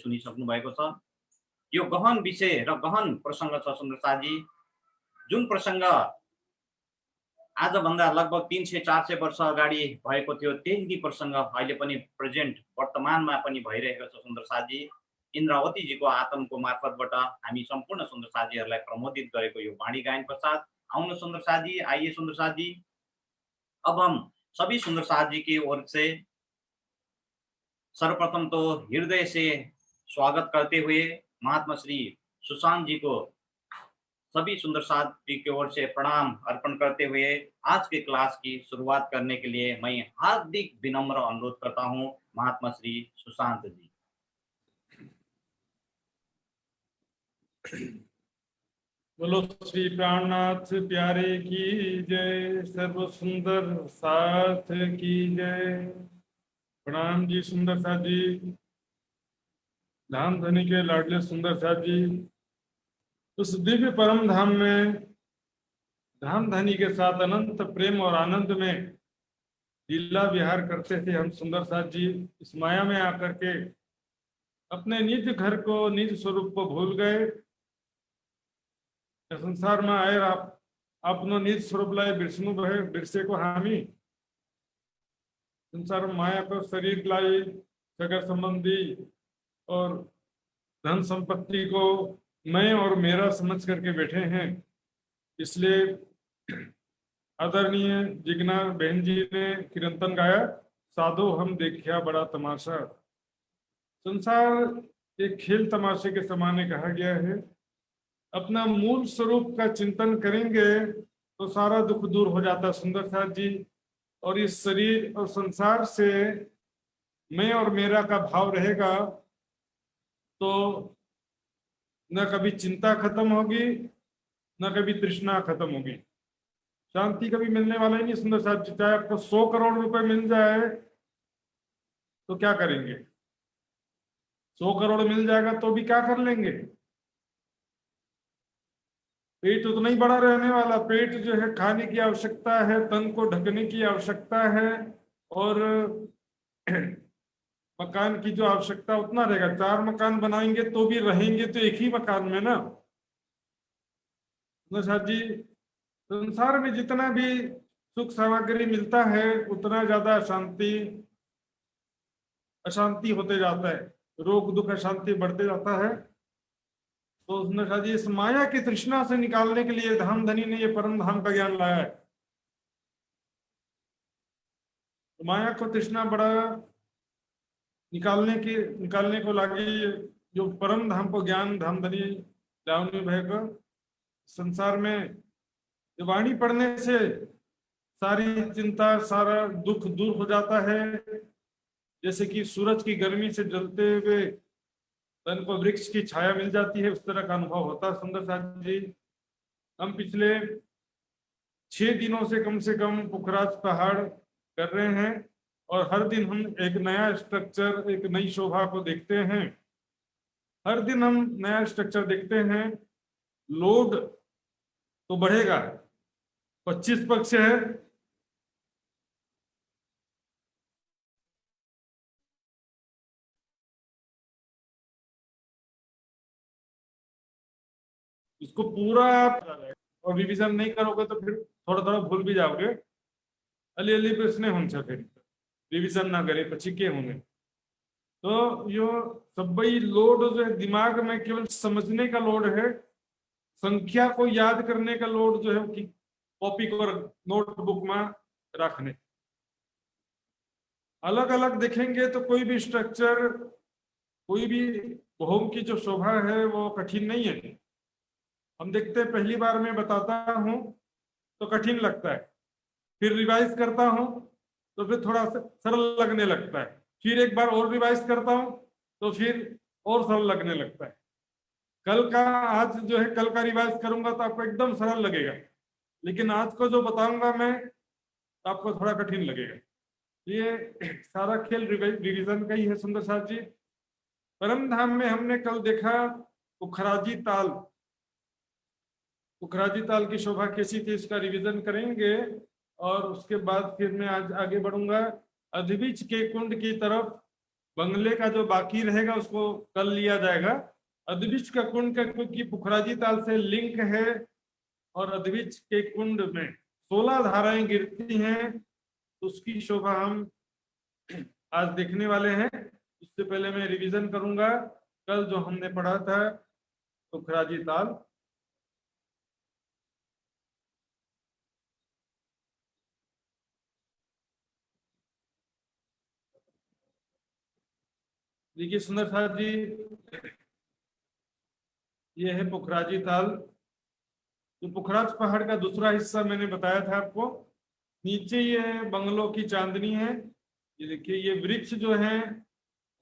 सुनिसक्नु भएको छ। यो गहन विषय र गहन प्रसङ्ग छ सुन्दर साथजी, जुन प्रसङ्ग आजभन्दा लगभग 300-400 वर्ष अगाडि भएको थियो, त्यही प्रसङ्ग अहिले पनि प्रेजेन्ट वर्तमानमा पनि भइरहेको छ सुन्दर साथजी। इन्द्रावतीजीको आत्मको मार्फतबाट हामी सम्पूर्ण सुन्दर साथीहरूलाई प्रमोदित गरेको यो वाणी गायन पश्चात आउनु सुन्दर साथी, आइए सुन्दर साथी, अब हम सभी सुंदर साथ जी की ओर से सर्वप्रथम तो हृदय से स्वागत करते हुए महात्मा श्री सुशांत जी को सभी सुंदर साथ जी की ओर से प्रणाम अर्पण करते हुए आज के क्लास की शुरुआत करने के लिए मैं हार्दिक विनम्र अनुरोध करता हूं महात्मा श्री सुशांत जी। बोलो श्री प्राणनाथ प्यारे की जय, सर्व सुंदर साथ की जय। प्रणाम जी सुंदर साथ जी, धाम धनी के लाडले सुंदर साथ जी। उस दिव्य परम धाम में धाम धनी के साथ अनंत प्रेम और आनंद में लीला विहार करते थे हम सुंदर साथ जी। इस माया में आकर के अपने निज घर को, निज स्वरूप को भूल गए। संसार में आए आप अपनो निज स्वरूप लाए बिरसनु भय बिरसे को हामी। संसार में माया को शरीर लाई, सगर संबंधी और धन संपत्ति को मैं और मेरा समझ करके बैठे हैं। इसलिए आदरणीय जिग्ना बहन जी ने कीर्तन गाया, साधो हम देखिया बड़ा तमाशा। संसार एक खेल तमाशे के समान कहा गया है। अपना मूल स्वरूप का चिंतन करेंगे तो सारा दुख दूर हो जाता सुंदर साथ जी। और इस शरीर और संसार से मैं और मेरा का भाव रहेगा तो न कभी चिंता खत्म होगी, न कभी तृष्णा खत्म होगी। शांति कभी मिलने वाला ही नहीं सुंदर साथ जी। चाहे आपको 100 करोड़ रुपए मिल जाए तो क्या करेंगे? 100 करोड़ मिल जाएगा तो भी क्या कर लेंगे? पेट उतना ही बड़ा रहने वाला। पेट जो है खाने की आवश्यकता है, तन को ढकने की आवश्यकता है और मकान की जो आवश्यकता उतना रहेगा। 4 मकान बनाएंगे तो भी रहेंगे तो एक ही मकान में ना साहब जी। संसार में जितना भी सुख सामग्री मिलता है उतना ज्यादा अशांति होते जाता है, रोग दुख अशांति बढ़ते जाता है। तो उसने कहा जी इस माया की तृष्णा से निकालने के लिए धाम धनी ने ये परम धाम का ज्ञान लाया है। तो माया को तृष्णा बड़ा निकालने को लागी जो परम धाम को ज्ञान धाम धनी लावनी भयकर संसार में जो वाणी पढ़ने से सारी चिंता सारा दुख दूर हो जाता है। जैसे कि सूरज की गर्मी से जलते हुए तन को वृक्ष की छाया मिल जाती है, उस तरह का अनुभव होता है सुंदर साथ जी। हम पिछले 6 दिनों से कम पुखराज पहाड़ कर रहे हैं और हर दिन हम एक नया स्ट्रक्चर, एक नई शोभा को देखते हैं। हर दिन हम नया स्ट्रक्चर देखते हैं। लोड तो बढ़ेगा, 25 पक्ष है, इसको पूरा और रिवीजन नहीं करोगे तो फिर थोड़ा थोड़ा भूल भी जाओगे। अली अली प्रश्न होने फिर रिवीजन ना करे पची के होंगे। तो यो सब लोड जो है दिमाग में केवल समझने का लोड है, संख्या को याद करने का लोड जो है कि कॉपी को नोटबुक में रखने। अलग अलग देखेंगे तो कोई भी स्ट्रक्चर, कोई भी भौम की जो शोभा है वो कठिन नहीं है। हम देखते हैं पहली बार मैं बताता हूं तो कठिन लगता है, फिर रिवाइज करता हूं तो फिर थोड़ा सरल लगने लगता है, फिर एक बार और रिवाइज करता हूं तो फिर और सरल लगने लगता है। आज जो है कल का रिवाइज करूंगा तो आपको एकदम सरल लगेगा, लेकिन आज को जो बताऊंगा मैं तो आपको थोड़ा कठिन लगेगा। ये सारा खेल रिवीजन का ही है सुंदर साथ जी। परम धाम में हमने कल देखा उखराजी ताल की शोभा कैसी थी, इसका रिवीजन करेंगे और उसके बाद फिर मैं आज आगे बढ़ूंगा अद्विज के कुंड की तरफ, बंगले का जो बाकी रहेगा उसको कल लिया जाएगा। अद्विज का कुंड का क्योंकि पुखराजी ताल से लिंक है और अद्विज के कुंड में 16 धाराएं गिरती हैं, तो उसकी शोभा हम आज देखने वाले हैं। उससे पहले मैं रिवीजन करूंगा कल जो हमने पढ़ा था पुखराजी ताल। देखिए सुंदर साहब जी, ये है पुखराजी ताल। तो पुखराज पहाड़ का दूसरा हिस्सा मैंने बताया था आपको। नीचे ये बंगलों की चांदनी है। ये देखिए, ये वृक्ष जो है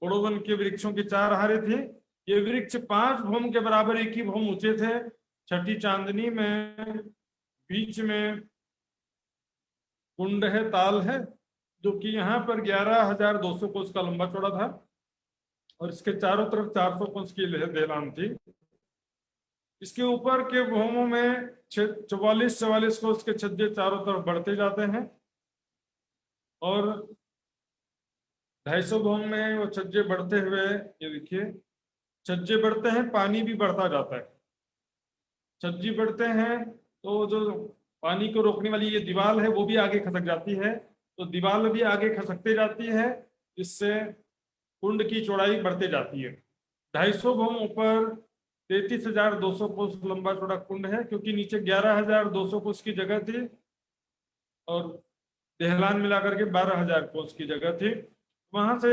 पड़ोवन के वृक्षों के 4 हारे थे। ये वृक्ष 5 भौम के बराबर, एक ही भौम ऊंचे थे। छठी चांदनी में बीच में कुंड है, ताल है, जो कि यहाँ पर 11,200 कोस का लंबा चौड़ा था और इसके चारों तरफ 400 कोस की ढलान थी। इसके ऊपर के भौमों में 44 कोस के छज्जे चारों तरफ बढ़ते जाते हैं और 250 भौम में वो छज्जे बढ़ते हुए, ये देखिए छज्जे बढ़ते हैं, पानी भी बढ़ता जाता है। छज्जे बढ़ते हैं तो जो पानी को रोकने वाली ये दीवार है वो भी आगे खसक जाती है, तो दीवार भी आगे खसकते जाती है, इससे कुंड की चौड़ाई बढ़ते जाती है। 250 भौम ऊपर 33,200 कोस लंबा चौड़ा कुंड है, क्योंकि नीचे 11,200 कोस की जगह थी और देहलान मिलाकर के 12,000 कोस की जगह थी। वहां से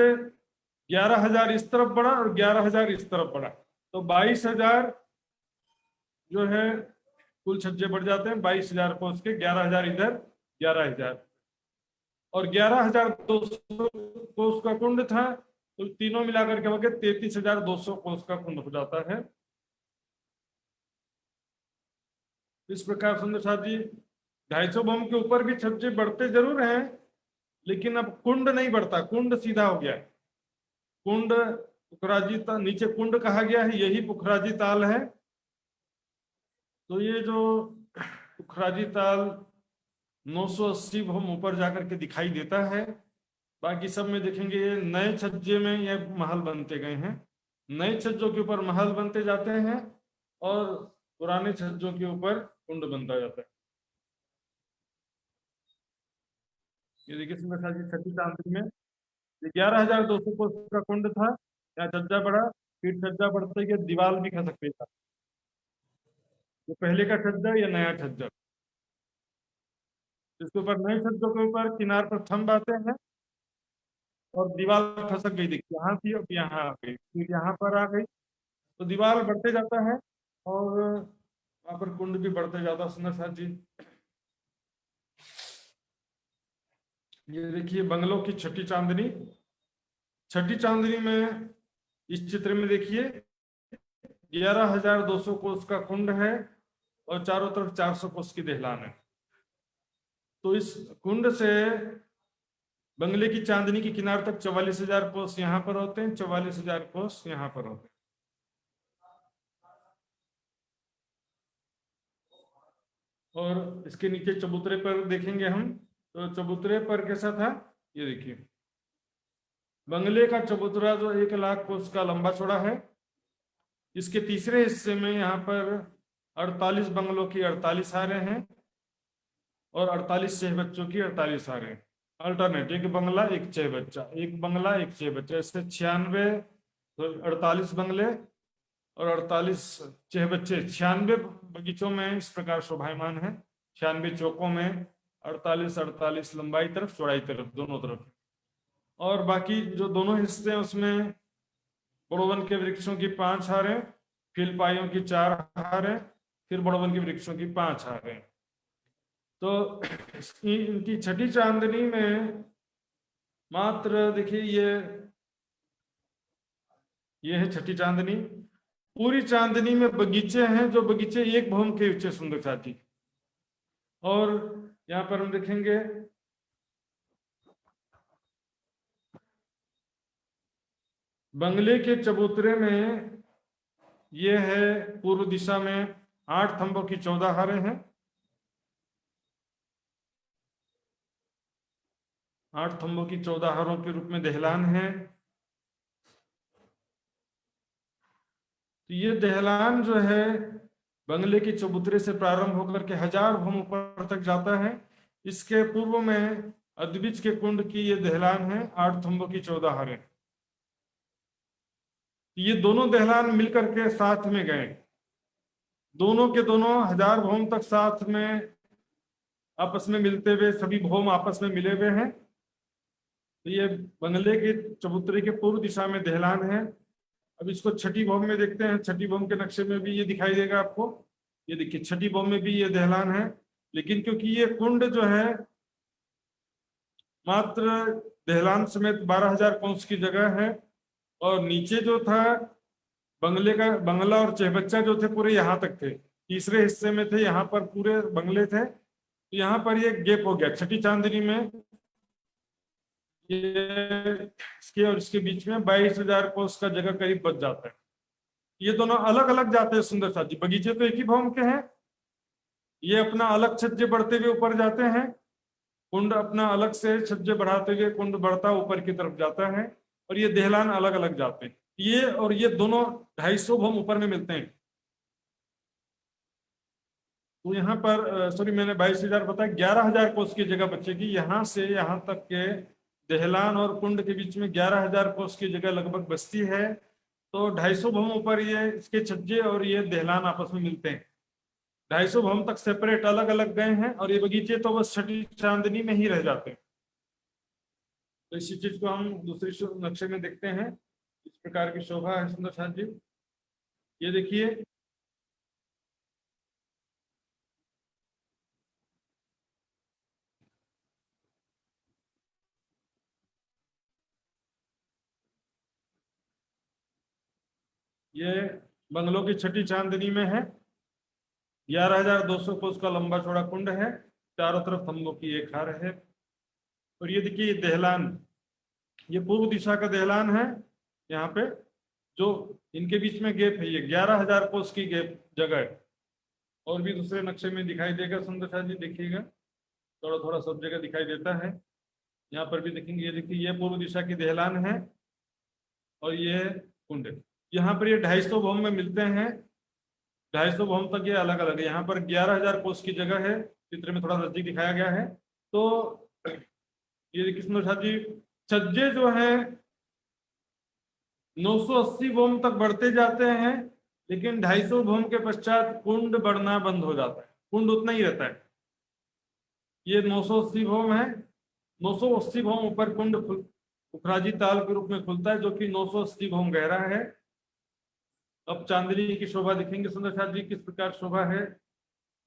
11,000 इस तरफ बढ़ा और 11,000 इस तरफ बढ़ा, तो 22,000 जो है कुल छज्जे बढ़ जाते हैं। 22,000 कोस के 11,000 इधर, 11,000 और 11,200 कोस का कुंड था, तो तीनों मिलाकर के वगैरह 33,200 कोस का कुंड हो जाता है। इस प्रकार सुंदर साहब जी, 250 भौम के ऊपर भी छज्जे बढ़ते जरूर हैं, लेकिन अब कुंड नहीं बढ़ता, कुंड सीधा हो गया। कुंड पुखराजी ताल, नीचे कुंड कहा गया है, यही पुखराजी ताल है। तो ये जो पुखराजी ताल 980 भौम ऊपर जाकर के दिखाई देता है। बाकी सब में देखेंगे ये नए छज्जे में ये महल बनते गए हैं, नए छज्जों के ऊपर महल बनते जाते हैं और पुराने छज्जों के ऊपर कुंड बनता जाता है। ये देखिए सुंदर साहब जी, छठी चांदनी में 11,200 कोस का कुंड था, यहाँ छज्जा बढ़ा, फिर छज्जा बढ़ते गया, दीवार भी खसक गई था। तो पहले का छज्जा या नया छज्जा, इसके ऊपर नए छज्जों के ऊपर किनार पर थंब आते हैं और दीवार खसक गई, देखिए यहाँ थी अब यहाँ आ गई, फिर यहाँ पर आ गई, तो दीवार बढ़ते जाता है और वहां पर कुंड भी बढ़ते जाता है। सुंदर साहब जी, ये देखिए बंगलों की छठी चांदनी। छठी चांदनी में इस चित्र में देखिए 11,200 कोस का कुंड है और चारों तरफ 400 कोस की देहलान है। तो इस कुंड से बंगले की चांदनी के किनारे तक 44,000 कोस यहाँ पर होते हैं, 44,000 कोस यहाँ पर होते हैं। और इसके नीचे चबूतरे पर देखेंगे हम, तो चबूतरे पर कैसा था, ये देखिए बंगले का चबूतरा जो 1,00,000 कोस का लंबा चौड़ा है। इसके तीसरे हिस्से में यहाँ पर 48 बंगलों की 48 हारें हैं और 48 चह बच्चों की 48 हारें। अल्टरनेट, एक बंगला एक चह बच्चा, एक बंगला एक चह बच्चा, ऐसे 96, तो 48 बंगले और 48 चह बच्चे। 96 बगीचों में इस प्रकार शोभायमान है, 96 चौकों में 48 48 लंबाई तरफ चौड़ाई तरफ दोनों तरफ। और बाकी जो दोनों हिस्से हैं उसमें बड़ोवन के वृक्षों की 5 हारें, फिलपाइयों की 4 हारें, फिर बड़ोवन के वृक्षों की 5 हारें। तो इनकी छठी चांदनी में मात्र देखिए ये है छठी चांदनी। पूरी चांदनी में बगीचे हैं, जो बगीचे 1 भौम के ऊंचे, सुंदर साथी। और यहाँ पर हम देखेंगे बंगले के चबूतरे में ये है पूर्व दिशा में 8 थंबों की 14 हारें हैं, 8 थंबों की 14 हारों के रूप में देहलान है। तो ये दहलान जो है बंगले की चबूतरे से प्रारंभ होकर के 1000 भवन ऊपर तक जाता है। इसके पूर्व में अद्विज के कुंड की ये दहलान है, 8 थंबों की 14 हारें। ये दोनों दहलान मिलकर के साथ में गए, दोनों के दोनों 1000 भवन तक साथ में आपस में मिलते हुए, सभी भवन आपस में मिले हुए हैं। तो ये बंगले के चबूतरे के पूर्व दिशा में दहलान है। अब इसको छठी भवन में देखते हैं। छठी भवन के नक्शे में भी ये दिखाई देगा आपको। ये देखिए छठी भवन में भी ये दहलान है, लेकिन क्योंकि ये कुंड जो है मात्र दहलान समेत 12,000 कौंस की जगह है, और नीचे जो था बंगले का, बंगला और चहबच्चा जो थे पूरे यहाँ तक थे, तीसरे हिस्से में थे, यहाँ पर पूरे बंगले थे। तो यहाँ पर ये गैप हो गया छठी चांदनी में, ये इसके और इसके बीच में 22,000 कोस का जगह करीब बच जाता है। ये दोनों अलग अलग जाते हैं सुंदर साथ जी। बगीचे तो एक ही भवन के हैं, ये अपना अलग छज्जे बढ़ते हुए ऊपर जाते हैं, कुंड अपना अलग से छज्जे बढ़ाते हुए कुंड बढ़ता ऊपर की तरफ जाता है, और ये दहलान अलग अलग जाते हैं। ये और ये दोनों 250 भवन ऊपर में मिलते हैं। तो यहाँ पर सॉरी मैंने 22,000 बताया, 11,000 कोस की जगह बचेगी। यहाँ से यहाँ तक के दहलान और कुंड के बीच में 11,000 कोस की जगह लगभग बचती है। तो 250 भवन ऊपर ये इसके छज्जे और ये दहलान आपस में मिलते हैं। 250 भवन तक सेपरेट अलग अलग गए हैं, और ये बगीचे तो बस छठी चांदनी में ही रह जाते हैं। तो इसी चीज को हम दूसरे नक्शे में देखते हैं। इस प्रकार की शोभा है सुंदर साथ जी। ये देखिए ये बंगलों की छठी चांदनी में है। 11,200 कोस का लंबा चौड़ा कुंड है, चारों तरफ थंबों की एक हार है। और ये देखिए दहलान, ये पूर्व दिशा का दहलान है। यहाँ पे जो इनके बीच में गैप है, ये 11,000 कोस की गैप जगह है। और भी दूसरे नक्शे में दिखाई देगा सुंदर साथ जी, देखिएगा थोड़ा थोड़ा सब जगह दिखाई देता है। यहाँ पर भी देखेंगे, ये देखिए ये पूर्व दिशा की दहलान है और ये कुंड है। यहाँ पर ये 250 भवन में मिलते हैं, 250 भवन तक ये अलग अलग है। यहाँ पर 11,000 कोस की जगह है, चित्र में थोड़ा नजदीक दिखाया गया है। तो ये कृष्ण साथ जी छज्जे जो है 980 भवन तक बढ़ते जाते हैं, लेकिन 250 भवन के पश्चात कुंड बढ़ना बंद हो जाता है, कुंड उतना ही रहता है। ये 980 भवन है, 980 भवन ऊपर कुंड उखराजी ताल के रूप में खुलता है, जो कि 980 भवन गहरा है। अब चांदनी की शोभा दिखेंगे सुंदर साथ जी, किस प्रकार शोभा है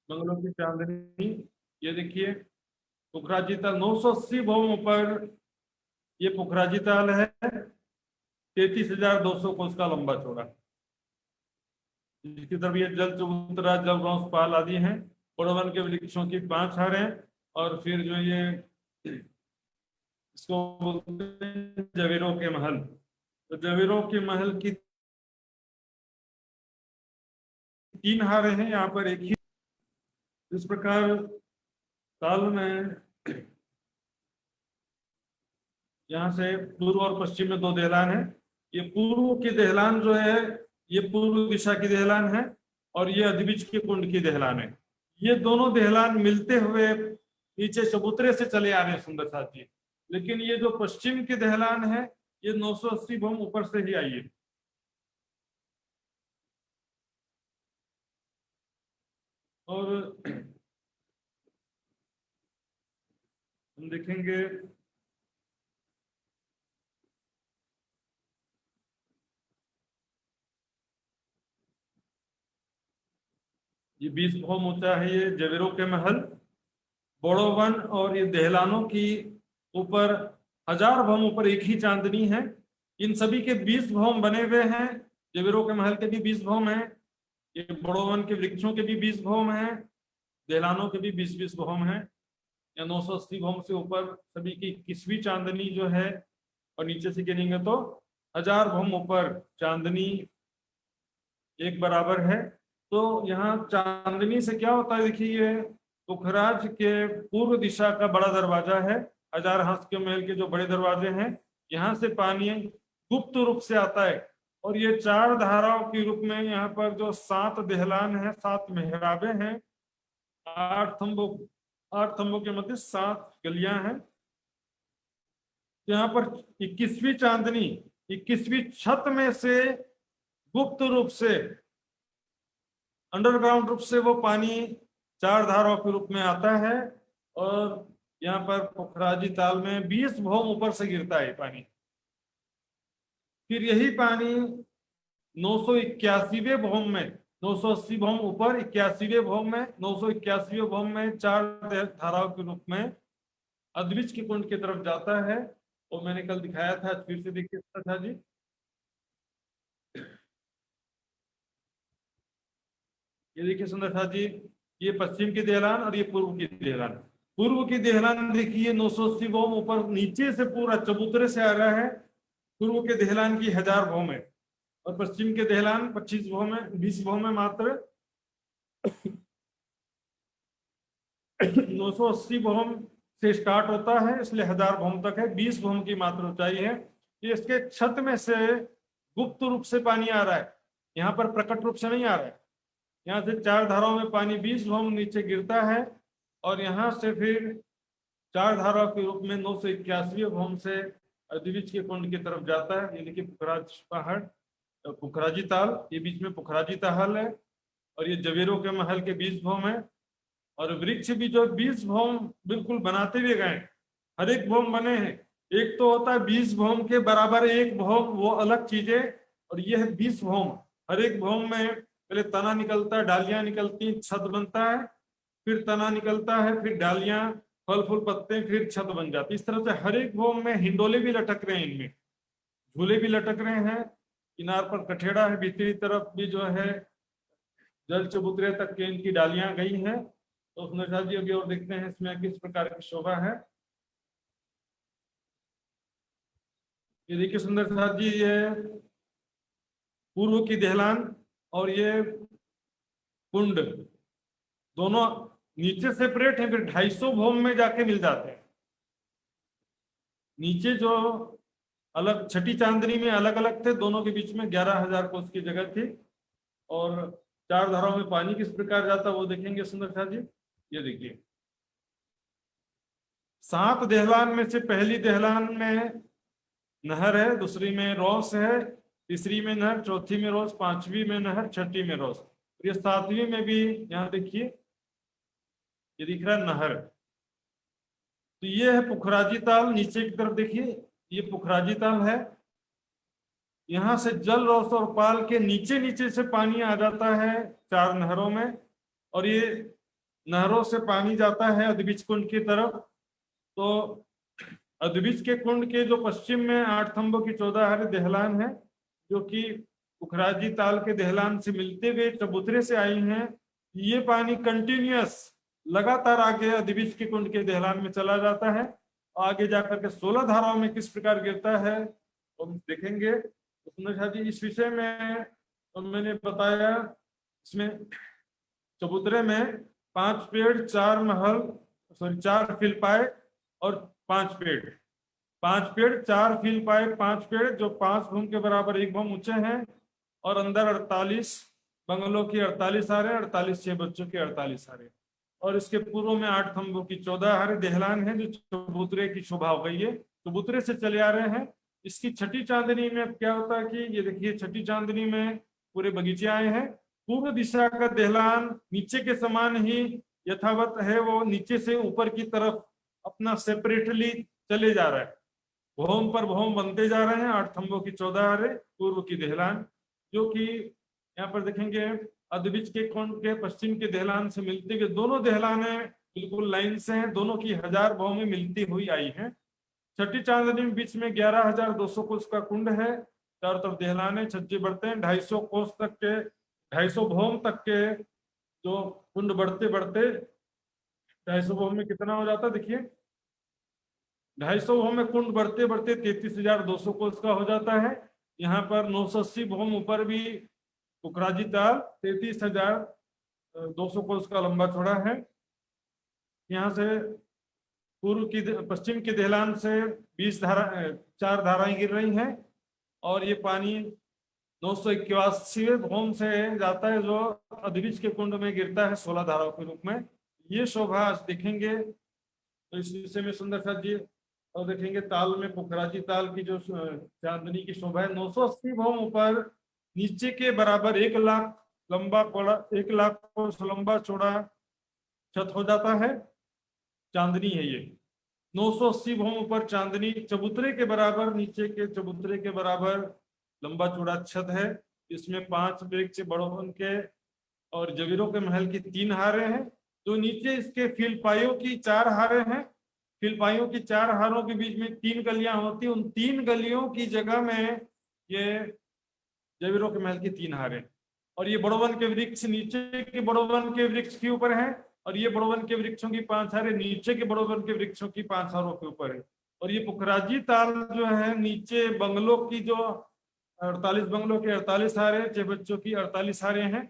बंगलों की चांदनी। ये देखिए पुखराजी ताल 980 भवन ऊपर ये पुखराजी ताल है, 33,200 कोस का लंबा चौड़ा। इसकी तरफ ये जल चबूतरा, जल रौंस, पाल आदि हैं। बड़वन के वृक्षों की 5 हारें, और फिर जो ये इसको बोलते हैं जवेरों के महल। तो जवेरों के महल की 3 हारें हैं, यहाँ पर एक ही। इस प्रकार ताल में यहाँ से पूर्व और पश्चिम में 2 दहलान है। ये पूर्व की दहलान जो है ये पूर्व दिशा की दहलान है, और ये अद्विज के कुंड की दहलान है। ये दोनों दहलान मिलते हुए नीचे चबूतरे से चले आ रहे हैं सुंदर साथ जी। लेकिन ये जो पश्चिम की दहलान है ये 980 भवन ऊपर से ही आई है। और हम देखेंगे ये 20 भवन ऊंचा है ये जवेरों के महल, बोड़ो वन, और ये दहलानों की ऊपर 1000 भवन ऊपर एक ही चांदनी है। इन सभी के 20 भवन बने हुए हैं। जवेरों के महल के भी 20 भवन है, ये बोड़ो वन के वृक्षों के भी 20 भवन है, दहलानों के भी 20-20 भवन है। या 980 भवन से ऊपर सभी की 21वीं चांदनी जो है, और नीचे से गिनेंगे तो 1000 भवन ऊपर चांदनी एक बराबर है। तो यहाँ चांदनी से क्या होता है, देखिए पुखराज के पूर्व दिशा का बड़ा दरवाजा है, 1000 हंस के महल के जो बड़े दरवाजे हैं, यहाँ से पानी गुप्त रूप से आता है और ये 4 धाराओं के रूप में यहाँ पर जो 7 देहलान है, 7 मेहराबे हैं, 8 थंबों के मध्य 7 गलियां हैं। यहाँ पर 21वीं चांदनी, 21वीं छत में से गुप्त रूप से, अंडरग्राउंड रूप से वो पानी 4 धाराओं के रूप में आता है। और यहाँ पर पुखराजी ताल में 20 भौम ऊपर से गिरता है पानी। फिर यही पानी 981वें भौम में, 980 भौम ऊपर, 81वें भौम में, 981वें भौम में 4 धाराओं के रूप में अद्विज के कुंड की तरफ जाता है। और मैंने कल दिखाया था, फिर से देखिए था जी। ये देखिए सुंदर था जी, ये पश्चिम की देहलान और ये पूर्व की देहलान। पूर्व की देहलान देखिए 980 भौम ऊपर, नीचे से पूरा चबूतरे से आ रहा है। पूर्व के देहलान की 1000 भौम है और पश्चिम के देहलान 25 भौम है, 20 भौम है मात्र। 980 भौम से स्टार्ट होता है, इसलिए 1000 भौम तक है। 20 भौम की मात्र ऊंचाई है। ये इसके छत में से गुप्त रूप से पानी आ रहा है, यहाँ पर प्रकट रूप से नहीं आ रहा है। यहाँ से 4 धाराओं में पानी 20 भौम नीचे गिरता है और यहाँ से फिर 4 धाराओं के रूप में 981वें भौम से अद्विज के कुंड की तरफ जाता है। ये देखिए पुखराज पहाड़, पुखराजी ताल, ये बीच में पुखराजी ताल है और ये जवेरों के महल के 20 भौम है। और वृक्ष भी जो 20 भौम बिल्कुल बनाते हुए गए, हर एक भौम बने हैं। एक तो होता है 20 भौम के बराबर एक भौम, वो अलग चीज है। और ये है 20 भौम, हर एक भौम में पहले तना निकलता है, डालियां निकलती हैं, छत बनता है, फिर तना निकलता है, फिर डालियां, फल फूल पत्ते, फिर छत बन जाती है। इस तरह से हर एक भौम में हिंडोले भी लटक रहे हैं, इनमें झूले भी लटक रहे हैं। किनार पर कठेड़ा है, भीतरी तरफ भी जो है जल चबूतरे तक के इनकी डालियां गई हैं। तो सुंदर साहब जी अभी और देखते हैं इसमें किस प्रकार की शोभा है। ये देखिए सुंदर साहब जी, ये पूर्व की देहलान और ये कुंड दोनों नीचे सेपरेट है, फिर 250 भौम में जाके मिल जाते हैं। नीचे जो अलग छठी चांदनी में अलग अलग थे, दोनों के बीच में 11,000 कोस की जगह थी। और 4 धाराओं में पानी किस प्रकार जाता वो देखेंगे सुंदर साहब जी। ये देखिए 7 देहलान में से पहली देहलान में नहर है, दूसरी में रोस है, तीसरी में नहर, चौथी में रोस, 5वीं में नहर, 6ठी में रोस। ये 7वीं में भी यहाँ देखिए ये दिख रहा है नहर। तो ये है पुखराजी ताल। नीचे की तरफ देखिए ये पुखराजी ताल है। यहाँ से जल रोस और पाल के नीचे नीचे से पानी आ जाता है 4 नहरों में। और ये नहरों से पानी जाता है अद्विज कुंड की तरफ। तो अद्विज के कुंड के जो पश्चिम में 8 थंबों की 14 हरे देहलान है, जो कि पुखराजी ताल के देहलान से मिलते हुए चबूतरे से आई हैं। ये पानी कंटिन्यूअस लगातार आगे अद्विज के कुंड के देहलान में चला जाता है। आगे जाकर के 16 धाराओं में किस प्रकार गिरता है तो हम देखेंगे। तो सुंदर साहब जी इस विषय में तो मैंने बताया, इसमें चबूतरे में 5 पेड़, 4 महल, सॉरी 4 फील पाए और 5 पेड़, 5 पेड़, 4 फील पाए, 5 पेड़ जो 5 भूम के बराबर 1 भूम ऊंचे हैं। और अंदर 48 बंगलों की 48 हारे, 48 6 बच्चों के 48 हारे। और इसके पूर्व में 8 थंबों की 14 हारे देहलान है, जो चबूतरे की शोभा हो गई है, चबूतरे से चले आ रहे हैं। इसकी छठी चांदनी में क्या होता है कि ये देखिए छठी चांदनी में पूरे बगीचे आए हैं। पूर्व दिशा का देहलान नीचे के समान ही यथावत है, वो नीचे से ऊपर की तरफ अपना सेपरेटली चले जा रहा है, भौम पर भौम बनते जा रहे हैं। 8 थंबों की 14 हारे पूर्व की देहलान, जो कि यहाँ पर देखेंगे अद्विज के कुंड के पश्चिम के देहलान से मिलते हुए दोनों देहलाने बिल्कुल लाइन से हैं, दोनों की 1000 भौमें मिलती हुई आई हैं। छठी चांदनी में बीच में 11,200 कोस का कुंड है, चारों तरफ देहलाने छज्जे बढ़ते हैं। 250 कोस तक के, 250 भौम तक के जो कुंड बढ़ते बढ़ते 250 भौम में कितना हो जाता है देखिए, 250 भौम में कुंड बढ़ते बढ़ते 33,200 कोस का हो जाता है। यहाँ पर 980 भौम ऊपर भी पुखराजी ताल 33,200 कोस का लंबा चौड़ा है। यहाँ से पूर्व की पश्चिम की देहलान से 4 धाराएं गिर रही हैं और ये पानी 981वें भौम से जाता है, जो अद्विज के कुंड में गिरता है 16 धाराओं के रूप में। ये शोभा आज देखेंगे तो इस विषय में सुंदर साथ जी। और देखेंगे ताल में पुखराजी ताल की जो चांदनी की शोभा है, 980 भौम ऊपर नीचे के बराबर 1 लाख लंबा पड़ा, 1 लाख कोस लंबा चौड़ा छत हो जाता है। चांदनी है ये। 980 भौम ऊपर चांदनी चबूतरे के बराबर, नीचे के चबूतरे के बराबर लंबा चौड़ा छत है। इसमें 5 वृक्ष बड़ोवन के और जवीरों के महल की 3 हारें हैं। तो नीचे इसके फीलपाइयों की 4 हारें हैं। फीलपाइयों की 4 हारों के बीच में 3 गलियां होती, उन 3 गलियों की जगह में ये जवीरों के महल की 3 हारें। और ये बड़ोवन के वृक्ष नीचे के बड़ोवन के वृक्ष के ऊपर है, और ये बड़ोवन के वृक्षों की 5 हारें नीचे के बड़ोवन के वृक्षों की 5 हारों के ऊपर है। और ये पुखराजी ताल जो है नीचे बंगलों की जो 48 बंगलों के 48 हारें, चेबच्चों की 48 हारें हैं,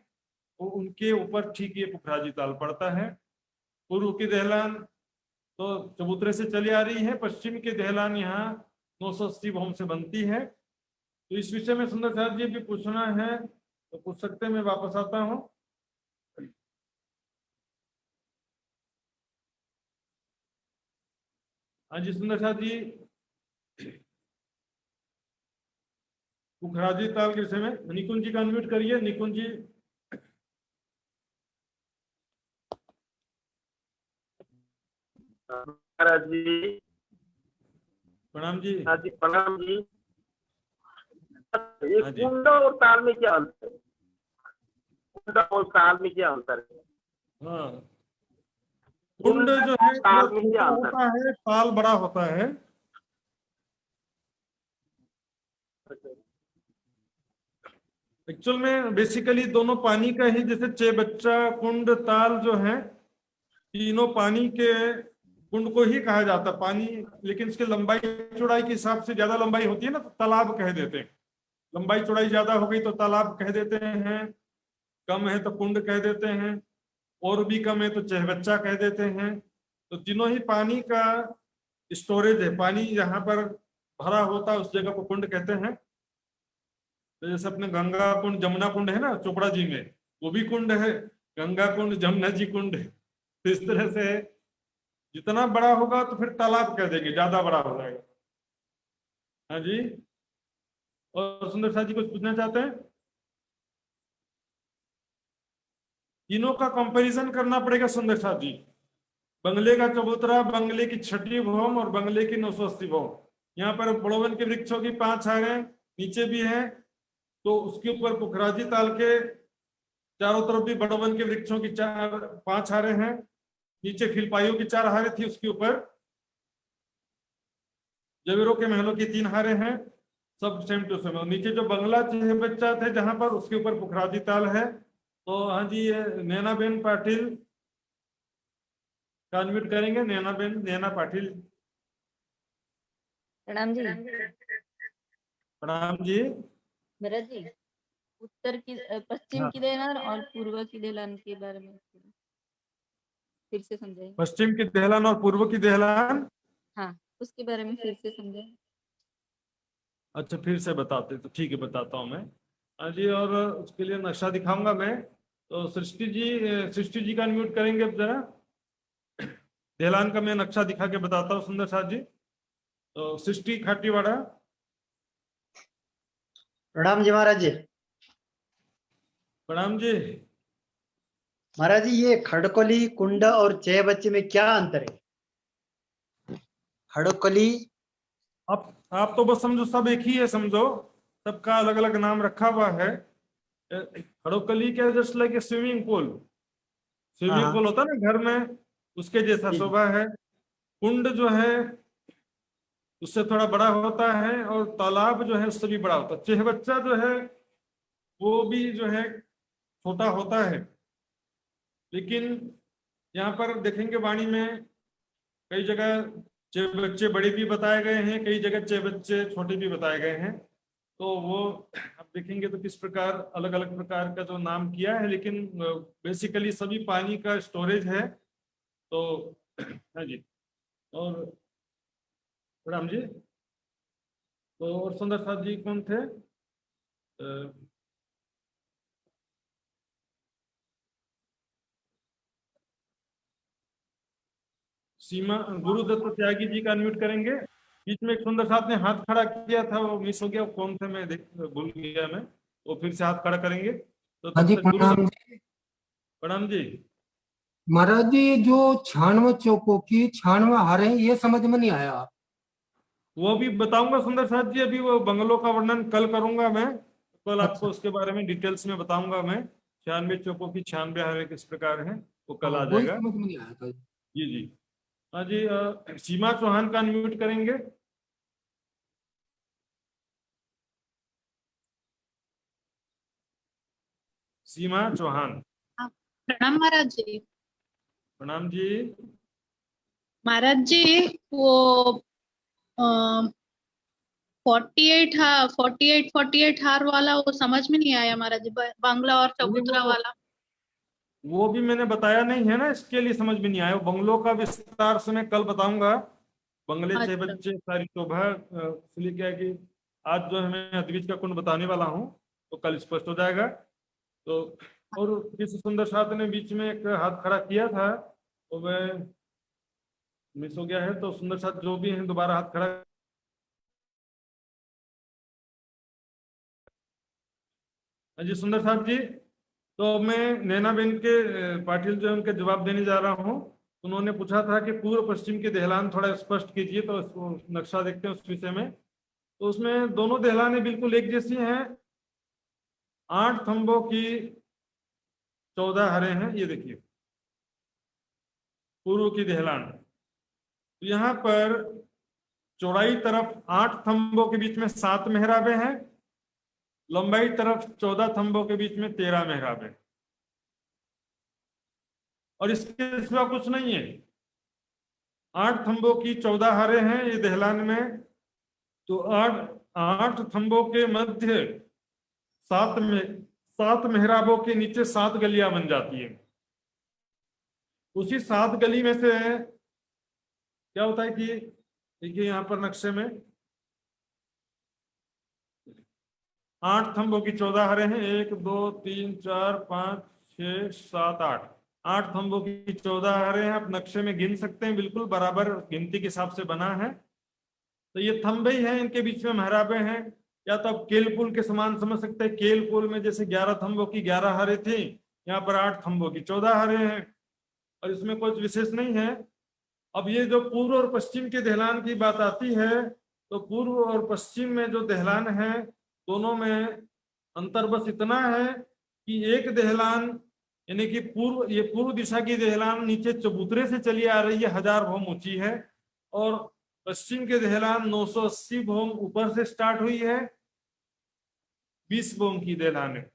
वो उनके ऊपर ठीक ये पुखराजी ताल पड़ता है। पूर्व की दहलान तो चबूतरे से चली आ रही है, पश्चिम की दहलान यहाँ 980 भौम से बनती है। तो इस विषय में सुंदर साहब जी भी पूछना है तो पूछ सकते हैं, मैं वापस आता हूँ। हाँ जी सुंदर साहब जी, पुखराजी ताल के विषय में निकुंज जी का अनम्यूट करिए। निकुंज जी। महाराज जी। प्रणाम जी। हाँ जी प्रणाम जी। ये हाँ जी। कुंड और ताल में क्या अंतर है? कुंड और ताल में क्या अंतर है? हाँ, कुंड जो है ताल वो में छोटा क्या अंतर होता है, ताल बड़ा होता है। एक्चुअल में बेसिकली दोनों पानी का ही, जैसे चेबच्चा कुंड ताल जो है तीनों पानी के कुंड को ही कहा जाता है। पानी लेकिन इसके लंबाई चौड़ाई के हिसाब से ज्यादा लंबाई होती है ना, तो तालाब कह देते हैं। लंबाई चौड़ाई ज्यादा हो गई तो तालाब कह देते हैं, कम है तो कुंड कह देते हैं, और भी कम है तो चहबच्चा कह देते हैं। तो तीनों ही पानी का स्टोरेज है। पानी जहाँ पर भरा होता है उस जगह को कुंड कहते हैं। तो जैसे अपने गंगा कुंड जमुना कुंड है ना चोपड़ा जी में, वो भी कुंड है। गंगा कुंड जमुना जी कुंड है। तो इस तरह से जितना बड़ा होगा तो फिर तालाब कह देंगे, ज्यादा बड़ा हो जाएगा। हाँ जी। और सुंदर साह जी कुछ पूछना चाहते हैं? तीनों का कंपैरिजन करना पड़ेगा सुंदर साह जी। बंगले का चबूतरा, बंगले की 6ठी भौम और बंगले की 980 भौम। यहाँ पर बड़ोवन के वृक्षों की 5 हारें नीचे भी हैं। तो उसके ऊपर पुखराजी ताल के चारों तरफ भी बड़ोवन के वृक्षों की 5 हारें हैं। नीचे खिलपाइयों की 4 हारें थी, उसके ऊपर जवेरों के महलों की 3 हारें हैं। सब सेम टू सेम। नीचे जो बंगला बच्चा थे जहां पर, उसके ऊपर पुखराजी ताल है। तो हाँ जी, ये नैनाबेन पाटिल का अनम्यूट करेंगे। नैना पाटिल। प्रणाम जी। प्रणाम जी। भरत जी, उत्तर की पश्चिम हाँ, की दहलान और पूर्व की दहलान के बारे में फिर से समझाइए। पश्चिम की दहलान और पूर्व की दहलान। हाँ, उसके बारे में फिर से समझाइए। अच्छा, फिर से बताते तो ठीक है, बताता हूँ मैं। हाँ जी, और उसके लिए नक्शा दिखाऊंगा मैं। तो सृष्टि जी का अनम्यूट करेंगे अब जरा। दहलान का मैं नक्शा दिखा के बताता हूँ सुंदर साथ जी। तो सृष्टि खाटीवाड़ा। प्रणाम जी महाराज जी। प्रणाम जी। महाराज जी, ये खड़कोली कुंड और चय बच्चे में क्या अंतर है? खड़कोली। आप तो बस समझो सब एक ही है, समझो सबका अलग अलग नाम रखा हुआ है। खड़ोकली क्या, just like a swimming pool. हाँ स्विमिंग हाँ पूल होता है ना घर में, उसके जैसा जी। शोभा है। कुंड जो है उससे थोड़ा बड़ा होता है, और तालाब जो है उससे भी बड़ा होता है। चेहबच्चा जो है वो भी जो है छोटा होता है। लेकिन यहाँ पर देखेंगे वाणी में कई जगह चे बच्चे बड़े भी बताए गए हैं, कई जगह चे बच्चे छोटे भी बताए गए हैं। तो वो आप देखेंगे तो किस प्रकार अलग अलग प्रकार का जो नाम किया है, लेकिन बेसिकली सभी पानी का स्टोरेज है। तो हाँ जी। और राम जी, तो और सुंदर साथ जी कौन थे? सीमा गुरुदत्त त्यागी जी का अनम्यूट करेंगे। बीच में एक सुंदर साथ ने हाथ खड़ा किया था, वो मिस हो गया, वो कौन थे मैं भूल गया मैं, वो फिर से हाथ खड़ा करेंगे। तो हाँ तब जी, तक प्रणाम गुरुदत्त। जी। प्रणाम जी। महाराज जी, जो 96 चौकों की 96 हारें, ये समझ में नहीं आया। वो भी बताऊंगा सुंदर साथ जी, अभी वो बंगलों का वर्णन कल करूंगा मैं, कल आपको अच्छा। उसके बारे में डिटेल्स में बताऊंगा मैं। 96 चौकों की 96 हारें किस प्रकार हैं, वो हाँ, कल आ वही जाएगा। समझ में नहीं आया था। जी जी। हाँ जी, सीमा चौहान का अनम्यूट करेंगे। सीमा चौहान। हाँ, प्रणाम महाराज जी। प्रणाम जी। महाराज जी, वो 48 हार वाला वो समझ में नहीं आया महाराज जी, बांग्ला और नहीं, चबूतरा वाला। वो भी मैंने बताया नहीं है ना, इसके लिए समझ में नहीं आया। वो बंगलों का विस्तार से मैं कल बताऊंगा। बंगले छह अच्छा। बच्चे सारी शोभा, इसलिए क्या है कि आज जो है मैं अद्विज का कुंड बताने वाला हूँ, तो कल स्पष्ट हो जाएगा। तो और किस सुंदर साथ ने बीच में एक हाथ खड़ा किया था, तो मैं मिस हो गया है, तो सुंदर साथ जो भी हैं दोबारा हाथ खड़ा। हाँ जी सुंदर साथ जी। तो मैं नैना बेन के पाटिल जो है उनके जवाब देने जा रहा हूँ। उन्होंने पूछा था कि पूर्व पश्चिम की दहलान थोड़ा स्पष्ट कीजिए, तो नक्शा देखते हैं उस विषय में। तो उसमें दोनों दहलानें बिल्कुल एक जैसी हैं। 8 थंबों की 14 हरे हैं, ये देखिए पूर्व की दहलान। तो यहाँ पर चौड़ाई तरफ 8 थंबों के बीच में 7 मेहराबे हैं, लंबाई तरफ 14 थंबों के बीच में 13 मेहराबे, और इसके सिवा कुछ नहीं है। 8 थंबों की 14 हारे हैं ये दहलान में। तो 8 थंबों के मध्य 7 मेहराबों के नीचे 7 गलियां बन जाती है। उसी 7 गली में से क्या होता है कि देखिए यहाँ पर नक्शे में 8 थंबों की 14 हारे हैं, 1 2 3 4 5 6 7 8। 8 थंबों की 14 हारे हैं, आप नक्शे में गिन सकते हैं, बिल्कुल बराबर गिनती के हिसाब से बना है। तो ये थंबे ही हैं, इनके बीच में मेहराबे हैं। या तो आप केल पुल के समान समझ सकते हैं। केल पुल में जैसे 11 थंबों की 11 हारे थी, यहाँ पर 8 थंबों की 14 हारे हैं, और इसमें कुछ विशेष नहीं है। अब ये जो पूर्व और पश्चिम के दहलान की बात आती है, तो पूर्व और पश्चिम में जो दहलान है, दोनों में अंतर बस इतना है कि एक दहलान यानी कि ये पूर्व दिशा की दहलान नीचे चबूतरे से चली आ रही है, 1000 भौम ऊंची है, और पश्चिम के दहलान 980 भौम ऊपर से स्टार्ट हुई है, 20 भौम की दहलान है।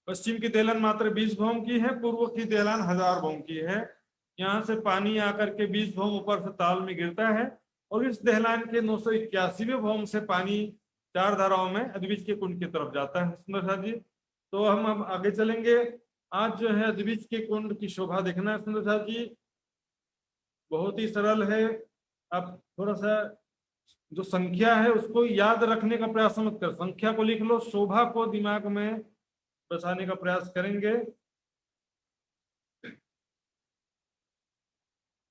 पश्चिम की दहलान मात्र 20 भौम की है, पूर्व की दहलान 1000 भौम की है। यहाँ से पानी आकर के 20 भौम ऊपर से ताल में गिरता है, और इस दहलान के 981वें भौम से पानी 4 धाराओं में अद्विज के कुंड की तरफ जाता है। सुंदर साथ जी, तो हम अब आगे चलेंगे। आज जो है अद्विज के कुंड की शोभा देखना है सुंदर साथ जी, बहुत ही सरल है। आप थोड़ा सा जो संख्या है उसको याद रखने का प्रयास मत कर, संख्या को लिख लो, शोभा को दिमाग में बसाने का प्रयास करेंगे।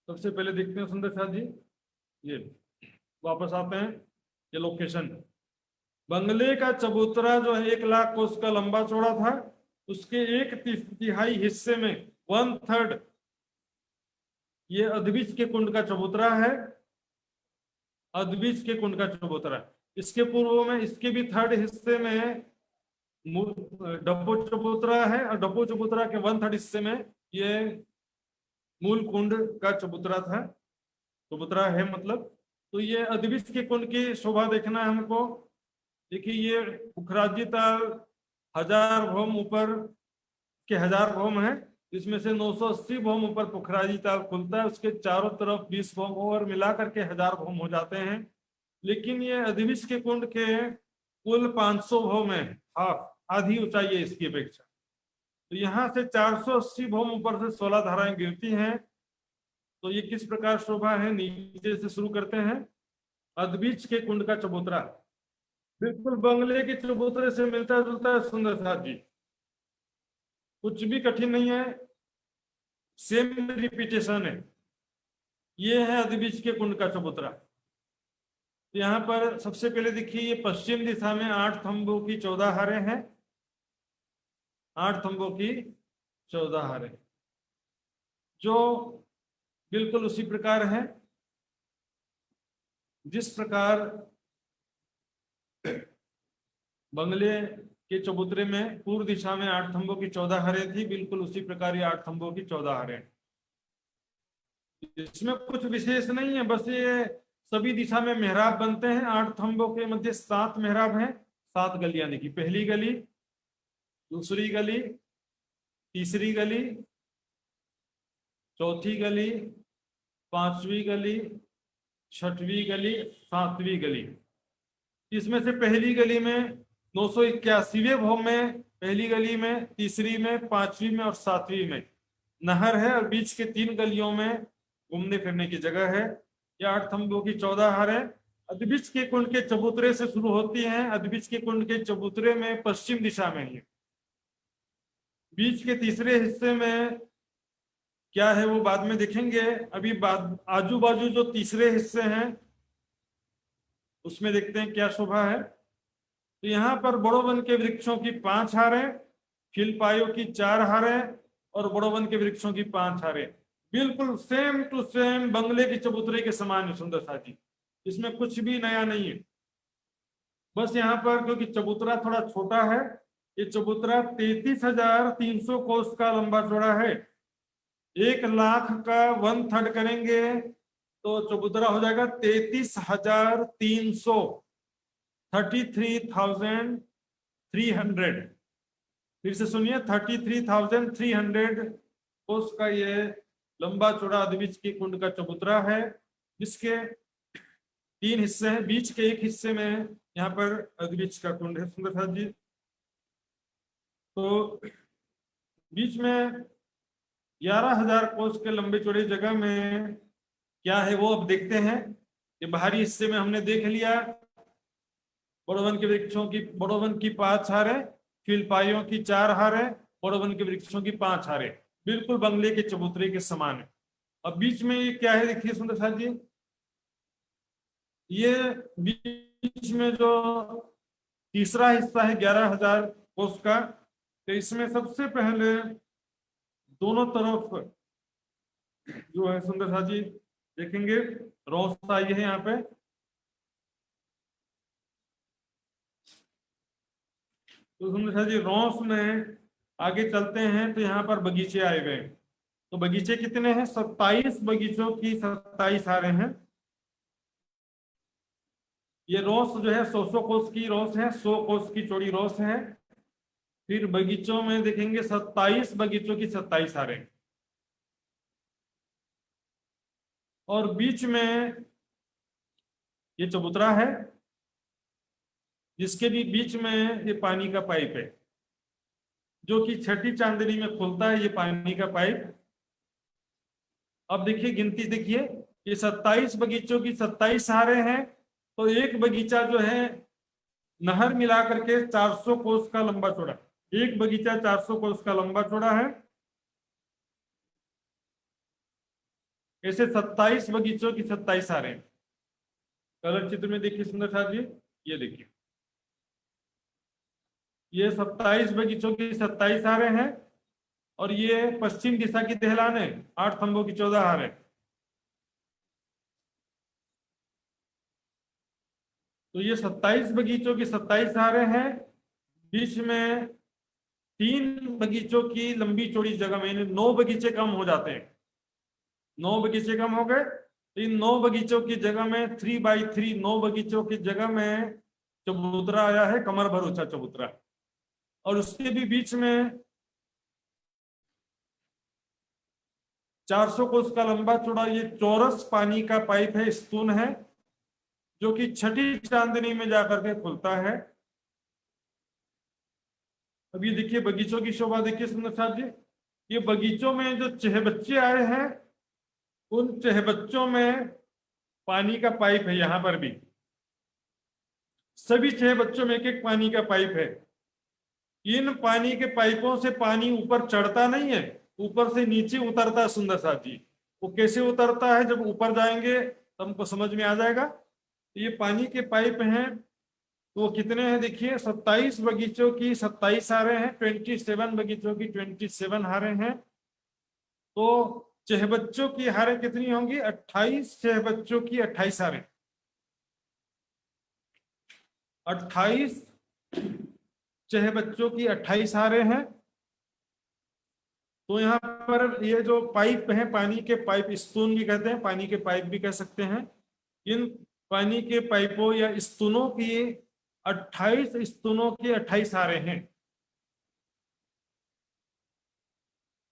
सबसे पहले देखते हैं सुंदर साथ जी, ये वापस आते हैं, ये लोकेशन बंगले का चबूतरा जो है 1 लाख कोस का लंबा चौड़ा था, उसके 1/3 हिस्से में 1/3 ये अद्विज के कुंड का चबूतरा है। अद्विज के कुंड का चबूतरा, इसके पूर्व में इसके भी 3rd हिस्से में डब्बो चबूतरा है, और डब्बो चबूतरा के 1/3 हिस्से में ये मूल कुंड का चबूतरा था, चबूतरा है मतलब। तो ये अद्विज के कुंड की शोभा देखना है हमको। देखिए ये पुखराजी ताल 1000 भौम ऊपर के 1000 भौम है, इसमें से 980 भौम ऊपर पुखराजी ताल खुलता है, उसके चारों तरफ 20 भौम और मिला करके 1000 भौम हो जाते हैं। लेकिन ये अद्विज के कुंड के कुल 500 भौम है, हाफ आधी ऊंचाई है इसकी अपेक्षा। तो यहाँ से 480 भौम ऊपर से 16 धाराएं गिरती हैं। तो ये किस प्रकार शोभा है, नीचे से शुरू करते हैं। अद्विज के कुंड का चबूतरा, बिल्कुल बंगले के चबूतरे से मिलता जुलता है सुंदर साथ जी, कुछ भी कठिन नहीं है, सेम रिपीटेशन है। ये है अदबीज के कुंड का चबूतरा। तो यहाँ पर सबसे पहले देखिए, ये पश्चिम दिशा में 8 थंबों की 14 हारें हैं, 8 थंबों की 14 हारें, जो बिल्कुल उसी प्रकार है जिस प्रकार बंगले के चबूतरे में पूर्व दिशा में 8 थंबों की 14 हारें थी, बिल्कुल उसी प्रकार ये 8 थंबों की 14 हारें। इसमें कुछ विशेष नहीं है, बस ये सभी दिशा में मेहराब बनते हैं। 8 थंबों के मध्य 7 मेहराब हैं, 7 गलियां देखी, पहली गली, दूसरी गली, तीसरी गली, चौथी गली, 5वीं गली, 6वीं गली, 7वीं गली। इसमें से पहली गली में 981वें भवन में, पहली गली में, तीसरी में, 5वीं में और 7वीं में नहर है, और बीच के 3 गलियों में घूमने फिरने की जगह है। यह 8 थंबों की 14 हार है। अदबिज के कुंड के चबूतरे से शुरू होती हैं। अदबिज के कुंड के चबूतरे में पश्चिम दिशा में है। बीच के तीसरे हिस्से में क्या है वो बाद में देखेंगे। अभी बाद आजू बाजू जो तीसरे हिस्से हैं उसमें देखते हैं क्या शोभा है। तो यहाँ पर बड़ो वन के वृक्षों की 5 हारें, खिलपायों की 4 हारें और बड़ो वन के वृक्षों की 5 हारें, बिल्कुल सेम टू सेम बंगले के चबूतरे के समान है सुंदर साथी। इसमें कुछ भी नया नहीं है। बस यहाँ पर क्योंकि चबूतरा थोड़ा छोटा है, ये चबूतरा 33,300 कोस का लंबा चौड़ा है। 1 लाख का 1/3 करेंगे तो चबूतरा हो जाएगा 33,300, 33,300। फिर से सुनिए, 33,300 कोस का ये लंबा चौड़ा अदबिज के कुंड का चबूतरा है, जिसके 3 हिस्से हैं। बीच के एक हिस्से में यहाँ पर अदबिज का कुंड है सुंदर साथ जी। तो बीच में 11,000 कोस के लंबे चौड़े जगह में क्या है वो अब देखते हैं। ये बाहरी हिस्से में हमने देख लिया, बड़ोवन के वृक्षों की, बड़ोवन की 5 हारें, खिलपाइयों की 4 हारें, बड़ोवन के वृक्षों की 5 हारें, बिल्कुल बंगले के चबूतरे के समान है। अब बीच में ये क्या है देखिए सुंदर साथ जी, ये बीच में जो तीसरा हिस्सा है 11,000 कोस का, तो इसमें सबसे पहले दोनों तरफ जो है सुंदर साथ जी देखेंगे, रोस आई है यहाँ पे। तो सुंदर साथ जी रोस में आगे चलते हैं तो यहाँ पर बगीचे आए हुए हैं। तो बगीचे कितने हैं? 27 बगीचों की 27 हारें हैं। ये रोस जो है 100 कोस की रोस है, 100 कोस की चौड़ी रोस है। फिर बगीचों में देखेंगे 27 बगीचों की 27 हारें, और बीच में ये चबूतरा है जिसके भी बीच में ये पानी का पाइप है, जो कि छठी चांदनी में खुलता है ये पानी का पाइप। अब देखिए गिनती देखिए, ये 27 बगीचों की 27 हारें हैं। तो एक बगीचा जो है नहर मिला करके 400 कोस का लंबा चौड़ा, एक बगीचा 400 कोस का लंबा चौड़ा है। ऐसे 27 बगीचों की 27 हारें। कलर चित्र में देखिए सुंदर साथ जी, ये देखिए, ये 27 बगीचों की 27 हारें हैं, और ये पश्चिम दिशा की दहलान है, 8 थंबों की 14 हारें। तो ये 27 बगीचों की 27 हारें हैं। बीच में 3 बगीचों की लंबी चौड़ी जगह में 9 बगीचे कम हो जाते हैं। 9 बगीचे कम हो गए तो इन 9 बगीचों की जगह में 3x3, 9 बगीचों की जगह में चबूतरा आया है, कमर भर ऊंचा चबूतरा। और उसके भी बीच में 400 कोस का लंबा चौड़ा ये चौरस पानी का पाइप है, स्तून है, जो कि छठी चांदनी में जाकर के खुलता है। अब ये देखिए बगीचों की शोभा देखिए सुंदर साहब जी। ये बगीचों में जो चहबच्चे आए हैं, उन चहबच्चों में पानी का पाइप है यहाँ पर भी। सभी 6 बच्चों में एक एक पानी का पाइप है। इन पानी के पाइपों से पानी ऊपर चढ़ता नहीं है, ऊपर से नीचे उतरता है। सुंदर साथ जी, वो कैसे उतरता है जब ऊपर जाएंगे तो हमको समझ में आ जाएगा। ये पानी के पाइप हैं, तो वो कितने हैं देखिए, 27 बगीचों की 27 हारें हैं, 27 बगीचों की 27 हारें हैं। तो 6 बच्चों की हारें कितनी होंगी, 28। 6 बच्चों की 28 हारें, 28 6 बच्चों की 28 हारें हैं। तो यहाँ पर ये जो पाइप है, पानी के पाइप, स्तून भी कहते हैं, पानी के पाइप भी कह सकते हैं। इन पानी के पाइपों या स्तूनों की 28 स्तूनों की 28 हारें हैं।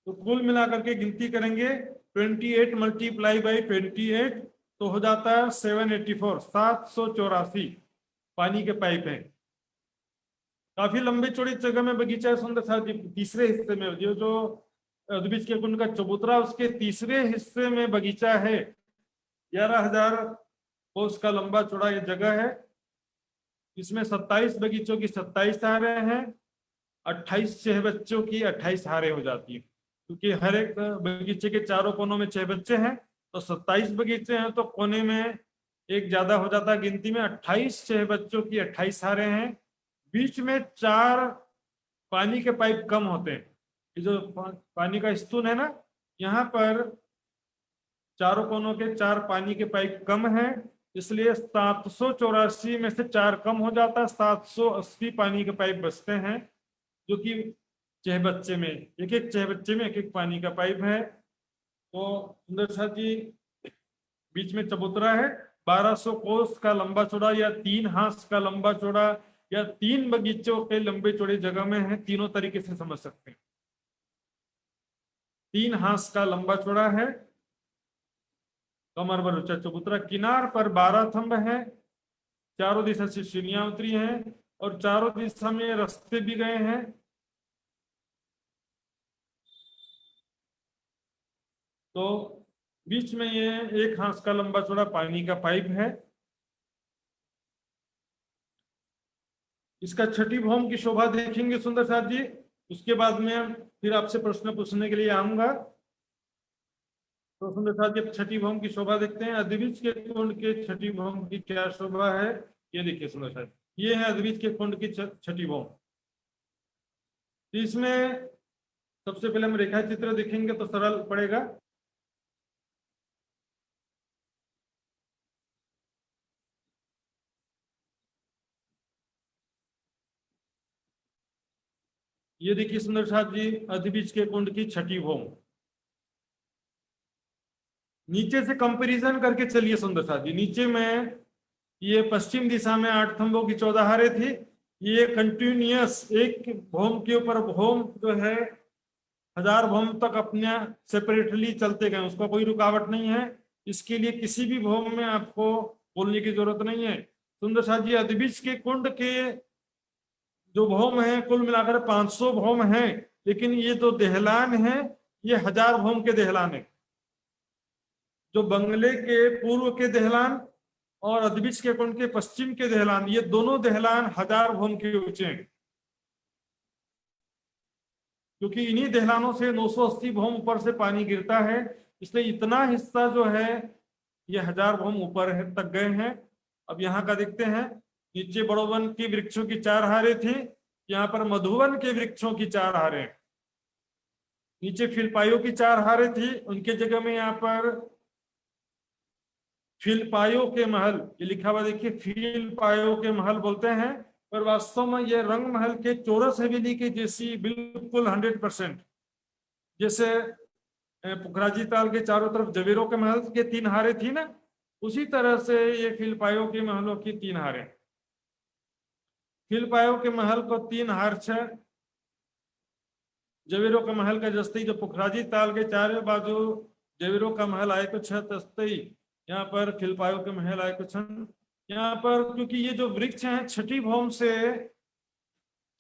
तो कुल मिलाकर के गिनती करेंगे, 28 मल्टीप्लाई बाई 28 तो हो जाता है 784, 784 पानी के पाइप हैं। काफी लंबी चौड़ी जगह में बगीचा है सुंदर साथ जी। तीसरे हिस्से में जो अद्विज के कुंड का चबूतरा, उसके तीसरे हिस्से में बगीचा है। 11,000 कोस का लंबा चौड़ा ये जगह है। इसमें 27 बगीचों की 27 हारें हैं, 28 6 बच्चों की 28 हारें हो जाती है। क्योंकि हर एक बगीचे के चारों कोनों में 6 बच्चे हैं, तो 27 बगीचे हैं, तो कोने में एक ज्यादा हो जाता है गिनती में। 28 6 बच्चों की 28 हारें हैं। बीच में 4 पानी के पाइप कम होते हैं। ये जो पानी का स्तून है ना, यहाँ पर चारों कोनों के 4 पानी के पाइप कम हैं, इसलिए 784 में से 4 कम हो जाता है, 780 पानी के पाइप बचते हैं। जो कि 6 बच्चे में एक एक 6 बच्चे में एक एक पानी का पाइप है। तो सुंदर साथ जी, बीच में चबूतरा है, 1200 कोस का लंबा चौड़ा या 3 हाथ का लंबा चौड़ा या 3 बगीचों के लंबे चौड़े जगह में है। तीनों तरीके से समझ सकते हैं। 3 हाथ का लंबा चौड़ा है, कमर भर ऊंचा चबूतरा, किनार पर 12 थंब है, चारों दिशा से सीढ़ियां उतरी हैं और चारों दिशा में रास्ते भी गए हैं। तो बीच में ये 1 हाथ का लंबा चौड़ा पानी का पाइप है। इसका छठी भौम की शोभा देखेंगे सुंदर साथ जी, उसके बाद में फिर आपसे प्रश्न पूछने के लिए आऊंगा। तो सुंदर साथ जी, छठी भौम की शोभा देखते हैं। अद्विज के कुंड के छठी भौम की क्या शोभा है, ये देखिए सुंदर साथ, ये है अद्विज के कुंड की छठी भौम। इसमें सबसे पहले हम रेखा चित्र देखेंगे तो सरल पड़ेगा। ये देखिए सुंदर साथ जी, अद्विज के कुंड की छठी भौम। नीचे से कंपैरिजन करके चलिए सुंदर साथ जी। नीचे में ये पश्चिम दिशा में 8 थंबों की 14 हारें थी। ये कंटिन्यूअस एक भौम के ऊपर भौम जो है 1000 भौम तक अपने सेपरेटली चलते गए, उसका कोई रुकावट नहीं है। इसके लिए किसी भी भौम में आपको बोलने की जरूरत नहीं है। सुंदर साथ जी, अद्विज के कुंड के जो भौम है कुल मिलाकर 500 भौम है, लेकिन ये जो देहलान है ये 1000 भौम के देहलान है। जो बंगले के पूर्व के देहलान और अद्विज के कुंड के पश्चिम के देहलान, ये दोनों देहलान 1000 भौम के ऊंचे हैं। क्योंकि इन्हीं देहलानों से 980 भौम ऊपर से पानी गिरता है, इसलिए इतना हिस्सा जो है ये 1000 भौम ऊपर तक गए हैं। अब यहाँ का देखते हैं। नीचे बड़ोवन की वृक्षों की 4 हारें थी, यहाँ पर मधुवन के वृक्षों की 4 हारें। नीचे फिलपाइयों की 4 हारें थी, उनके जगह में यहाँ पर फिलपाइयों के महल, ये लिखा हुआ देखिए, फिलपाइयों के महल बोलते हैं, पर वास्तव में ये रंग महल के चौरस हवेली के जैसी बिल्कुल 100%, जैसे पुखराजी ताल के चारों तरफ जवेरों के महल के 3 हारें थी ना, उसी तरह से ये फिलपाइयों के महलों की 3 हारें। फिलपाइयों के महल को 3 हार है, जवेरों का महल का जस्ती जो पुखराजी ताल के चारों बाजू जवेरों का महल आए कुछ तस्तई, यहाँ पर फिलपाइयों के महल आए कुछ। यहाँ पर क्योंकि ये जो वृक्ष हैं छठी भौम से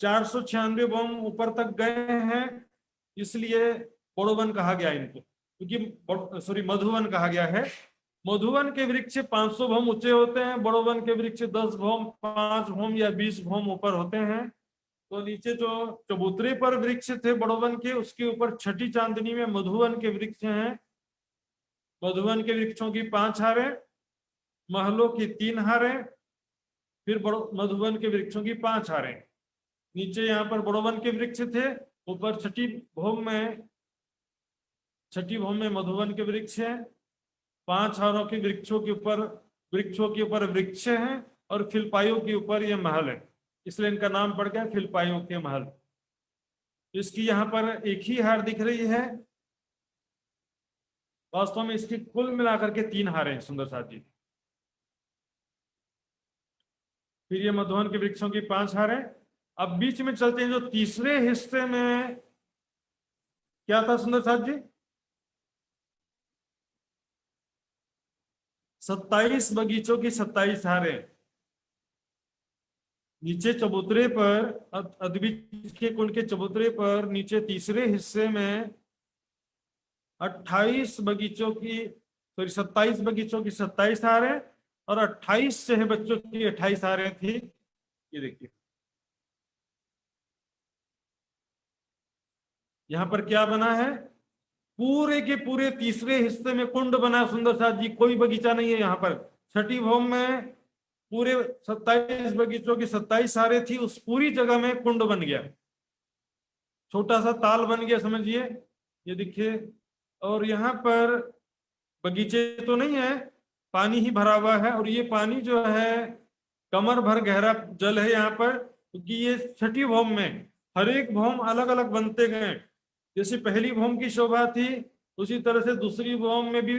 496 भौम ऊपर तक गए हैं, इसलिए बड़ोवन कहा गया इनको, क्योंकि सॉरी मधुवन कहा गया है। मधुवन के वृक्ष 500 भौम ऊंचे होते हैं, बड़ोवन के वृक्ष 10 भौम, 5 भौम या 20 भौम ऊपर होते हैं। तो नीचे जो चबूतरे पर वृक्ष थे बड़ोवन के, उसके ऊपर छठी चांदनी में मधुवन के वृक्ष हैं। मधुवन के वृक्षों की 5 हारें, महलों की 3 हारें, फिर मधुवन के वृक्षों की 5 हारें। नीचे यहाँ पर बड़ोवन के वृक्ष थे, ऊपर छठी भौम में मधुवन के वृक्ष हैं। 5 हारों के वृक्षों के ऊपर वृक्ष हैं और फिलपाइयों के ऊपर ये महल है, इसलिए इनका नाम पड़ गया फिलपाइयों के महल। इसकी यहाँ पर एक ही हार दिख रही है, वास्तव में इसकी कुल मिलाकर के 3 हारें हैं सुंदर साथ जी। फिर ये मधुवन के वृक्षों की 5 हारें। अब बीच में चलते हैं, जो तीसरे हिस्से में क्या था सुंदर साथ जी? 27 बगीचों की 27 हारें। नीचे चबूतरे पर, अद्वितीय के कुंड के चबूतरे पर नीचे तीसरे हिस्से में 27 बगीचों की 27 हारें और 28 से बच्चों की 28 हारें थी। ये देखिए यहां पर क्या बना है, पूरे के पूरे तीसरे हिस्से में कुंड बना सुंदर साथ जी, कोई बगीचा नहीं है यहाँ पर। छठी भौम में पूरे 27 बगीचों की 27 हारें थी, उस पूरी जगह में कुंड बन गया, छोटा सा ताल बन गया समझिए। ये देखिए, और यहाँ पर बगीचे तो नहीं है, पानी ही भरा हुआ है, और ये पानी जो है कमर भर गहरा जल है यहाँ पर, क्योंकि ये छठी भौम में हर एक भौम अलग अलग बनते गए। जैसे पहली भौम की शोभा थी, उसी तरह से दूसरी भौम में भी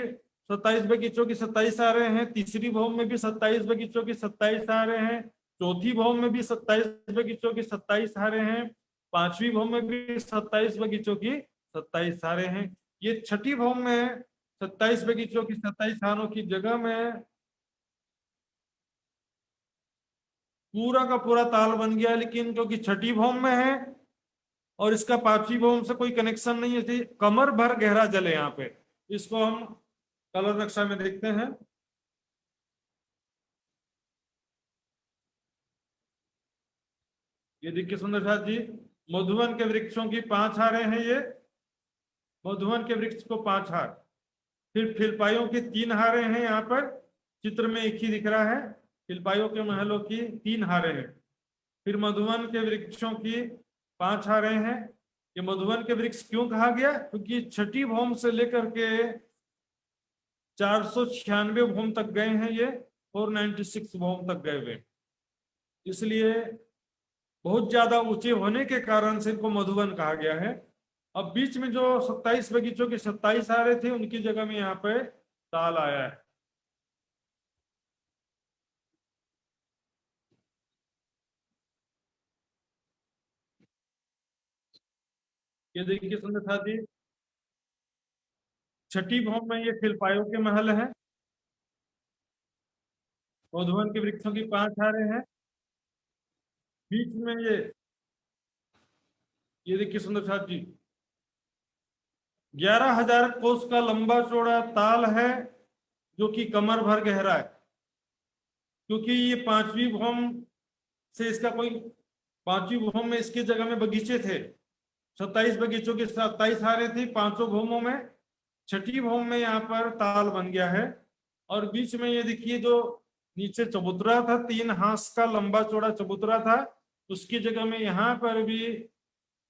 27 बगीचों की 27 हारें हैं, तीसरी भौम में भी 27 बगीचों की 27 हारें हैं, चौथी भौम में भी 27 बगीचों की 27 हारें हैं, 5वीं भौम में भी 27 बगीचों की 27 हारें हैं। ये छठी भौम में 27 बगीचों की 27 हारों की जगह में पूरा का पूरा ताल बन गया, लेकिन क्योंकि छठी भौम में है और इसका 5वीं भौम से कोई कनेक्शन नहीं है, कमर भर गहरा जल है यहाँ पे। इसको हम कलर नक्शा में देखते हैं। ये देखिए सुंदर साथ जी, मधुवन के वृक्षों की 5 हारें हैं, ये मधुवन के वृक्ष को 5 हार। फिर फिलपाइयों की 3 हारें हैं, यहाँ पर चित्र में एक ही दिख रहा है, फिलपाइयों के महलों की 3 हारें हैं। फिर मधुवन के वृक्षों की 5 हारें हैं। ये मधुवन के वृक्ष क्यों कहा गया? क्योंकि छठी भौम से लेकर के 496 भौम तक गए हैं, ये 496 भौम तक गए हुए, इसलिए बहुत ज्यादा ऊंचे होने के कारण से इनको मधुवन कहा गया है। अब बीच में जो 27 बगीचों की 27 हारें थे, उनकी जगह में यहाँ पे ताल आया है। ये देखिए सुंदर साथी, छठी भौम में ये फिलपाइयों के महल है, मधुवन के वृक्षों की 5 हारें हैं। बीच में ये देखिए सुंदर साथ जी, 11,000 कोस का लंबा चौड़ा ताल है, जो कि कमर भर गहरा है। क्योंकि ये 5वीं भौम से इसका कोई 5वीं भौम में इसकी जगह में बगीचे थे, 27 बगीचों की 27 हारें थी 500 भौमों में। छठी भौम में यहाँ पर ताल बन गया है, और बीच में ये देखिए जो नीचे चबूतरा था, 3 हाथ का लंबा चौड़ा चबूतरा था, उसकी जगह में यहाँ पर भी